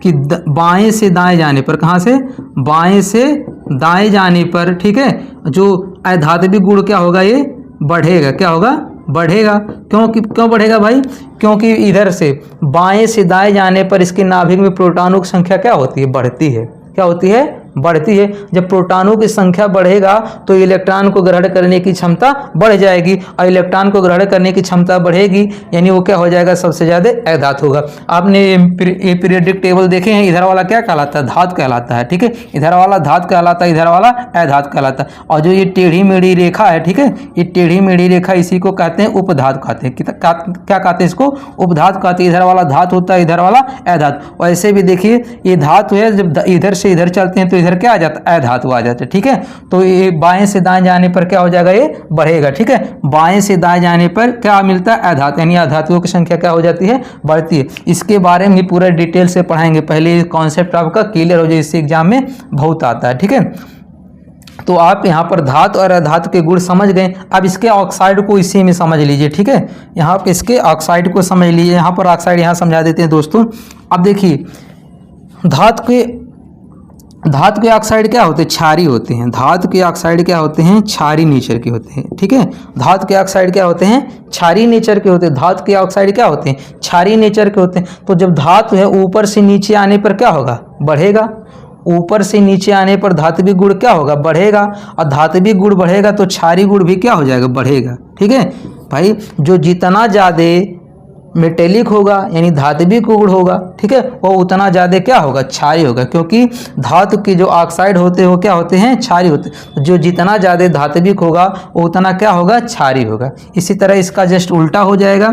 कि बाएं से दाएं जाने पर, कहाँ से, बाएं से दाएं जाने पर, ठीक है, जो अधात्विक गुण क्या होगा, ये बढ़ेगा, क्या होगा, बढ़ेगा। क्यों बढ़ेगा भाई, क्योंकि इधर से बाएं से दाएं जाने पर इसके नाभिक में प्रोटॉनों की संख्या क्या होती है, बढ़ती है, क्या होती है, बढ़ती है। जब प्रोटॉनों की संख्या बढ़ेगा तो इलेक्ट्रॉन को ग्रहण करने की क्षमता बढ़ जाएगी, और इलेक्ट्रॉन को ग्रहण करने की क्षमता बढ़ेगी यानी वो क्या हो जाएगा, सबसे ज़्यादा अधातु होगा। आपने ये पीरियोडिक टेबल देखे हैं, इधर वाला क्या कहलाता है, धातु कहलाता है। ठीक है, इधर वाला धातु कहलाता है, इधर वाला अधातु कहलाता है। और जो ये टेढ़ी मेढ़ी रेखा है, ठीक है, ये टेढ़ी मेढ़ी रेखा इसी को कहते हैं उपधातु कहते हैं। क्या कहते हैं इसको, उपधातु कहते हैं। इधर वाला धातु होता है, इधर वाला अधातु। और ऐसे भी देखिए ये धातु है, जब इधर से इधर चलते हैं तो इधर क्या आ जाता है, अधातु आ जाता है। ठीक है, तो ये बाएं से दाएं जाने पर क्या हो जाएगा, ये बढ़ेगा। ठीक है, बाएं से दाएं जाने पर क्या मिलता है, अधातु, यानी अधातुओं की संख्या क्या हो जाती है, बढ़ती है। इसके बारे में पूरा डिटेल से पढ़ाएंगे, पहले कॉन्सेप्ट आपका क्लियर हो जाए, इससे एग्जाम में बहुत आता है। ठीक है, तो आप यहाँ पर धातु और अधातु के गुण समझ गए। अब इसके ऑक्साइड को इसी में समझ लीजिए। ठीक है, यहाँ पे इसके ऑक्साइड को समझ लीजिए। यहाँ पर ऑक्साइड यहाँ समझा देते हैं दोस्तों। अब देखिए धातु के ऑक्साइड क्या होते हैं, क्षारी होते हैं। धातु के ऑक्साइड क्या होते हैं, क्षारी नेचर के होते हैं। ठीक है, धातु के ऑक्साइड क्या होते हैं, क्षारी नेचर के होते हैं। धातु के ऑक्साइड क्या होते हैं, क्षारी नेचर के होते हैं। तो जब धातु है ऊपर से नीचे आने पर क्या होगा, बढ़ेगा। ऊपर से नीचे आने पर धात्विक गुण क्या होगा, बढ़ेगा। और धात्विक गुण बढ़ेगा तो क्षारी गुण भी क्या हो जाएगा, बढ़ेगा। ठीक है भाई, जो जितना ज़्यादा मेटेलिक होगा यानी धात्विक गुण होगा, ठीक है, वो उतना ज़्यादा क्या होगा, क्षारी होगा। क्योंकि धातु के जो ऑक्साइड होते हैं वो क्या होते हैं, क्षारी होते हैं। जो जितना ज़्यादा धात्विक होगा वो उतना क्या होगा, क्षारी होगा। इसी तरह इसका जस्ट उल्टा हो जाएगा।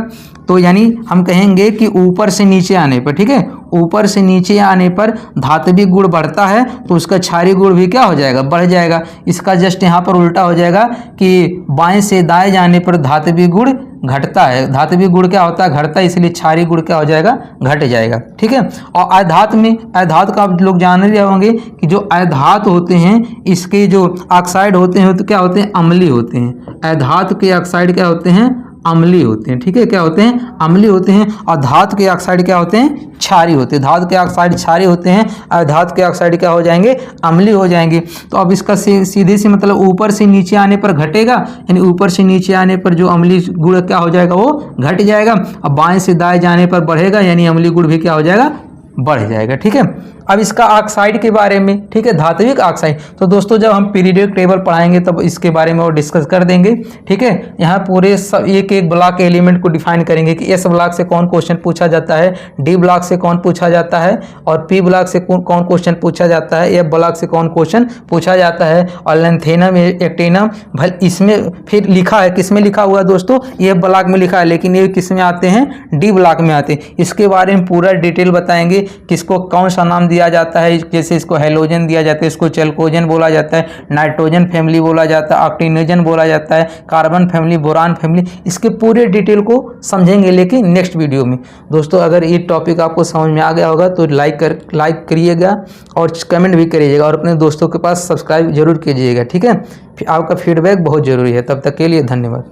तो यानी हम कहेंगे कि ऊपर से नीचे आने पर, ठीक है, ऊपर से नीचे आने पर धात्विक गुण बढ़ता है तो उसका क्षारी गुण भी क्या हो जाएगा, बढ़ जाएगा। इसका जस्ट यहाँ पर उल्टा हो जाएगा कि बाएं से दाएं जाने पर धात्विक गुण घटता है। धात्विक गुण क्या होता है, घटता है, इसलिए क्षारी गुण क्या हो जाएगा, घट जाएगा। ठीक है, और अधातु में, अधातु का आप लोग जान रहे होंगे कि जो अधातु होते हैं इसके जो ऑक्साइड होते हैं तो क्या होते हैं, अम्लीय होते हैं। अधातु के ऑक्साइड क्या होते हैं, अम्लीय होते हैं। ठीक है, क्या होते हैं? अम्लीय होते हैं। और धातु के ऑक्साइड क्या होते हैं? क्षारीय होते हैं। धातु के ऑक्साइड क्षारीय होते हैं और धातु के ऑक्साइड क्या हो जाएंगे? अम्लीय हो जाएंगे। तो अब इसका सीधे से मतलब ऊपर से नीचे आने पर घटेगा, यानी ऊपर से नीचे आने पर जो अम्लीय गुण क्या हो जाएगा? वो घट जाएगा। अब बाएं से दाएं जाने पर बढ़ेगा, यानी अम्लीय गुण भी क्या हो जाएगा? बढ़ जाएगा। ठीक है, अब इसका ऑक्साइड के बारे में, ठीक है, धात्विक ऑक्साइड, तो दोस्तों जब हम पीरियोडिक टेबल पढ़ाएंगे तब इसके बारे में वो डिस्कस कर देंगे। ठीक है, यहाँ पूरे सब एक एक ब्लॉक के एलिमेंट को डिफाइन करेंगे कि एस ब्लॉक से कौन क्वेश्चन पूछा जाता है, डी ब्लॉक से कौन पूछा जाता है, और पी ब्लॉक से कौन क्वेश्चन पूछा जाता है, एफ ब्लॉक से कौन क्वेश्चन पूछा जाता है। और लेंथेनम एक्टिनम भले इसमें फिर लिखा है, किस में लिखा हुआ है दोस्तों? एफ ब्लॉक में लिखा है, लेकिन ये किस में आते हैं? डी ब्लॉक में आते हैं। इसके बारे में पूरा डिटेल बताएंगे, किसको कौन सा नाम दिया जाता है, जैसे इसको हेलोजन दिया जाता है, इसको चेल्कोजन बोला जाता है, नाइट्रोजन फैमिली बोला जाता है, ऑक्टिनोजन बोला जाता है, कार्बन फैमिली, बोरान फैमिली, इसके पूरे डिटेल को समझेंगे लेकिन नेक्स्ट वीडियो में। दोस्तों अगर ये टॉपिक आपको समझ में आ गया होगा तो लाइक करिएगा और कमेंट भी करिएगा और अपने दोस्तों के पास सब्सक्राइब जरूर कीजिएगा। ठीक है, आपका फीडबैक बहुत ज़रूरी है। तब तक के लिए धन्यवाद।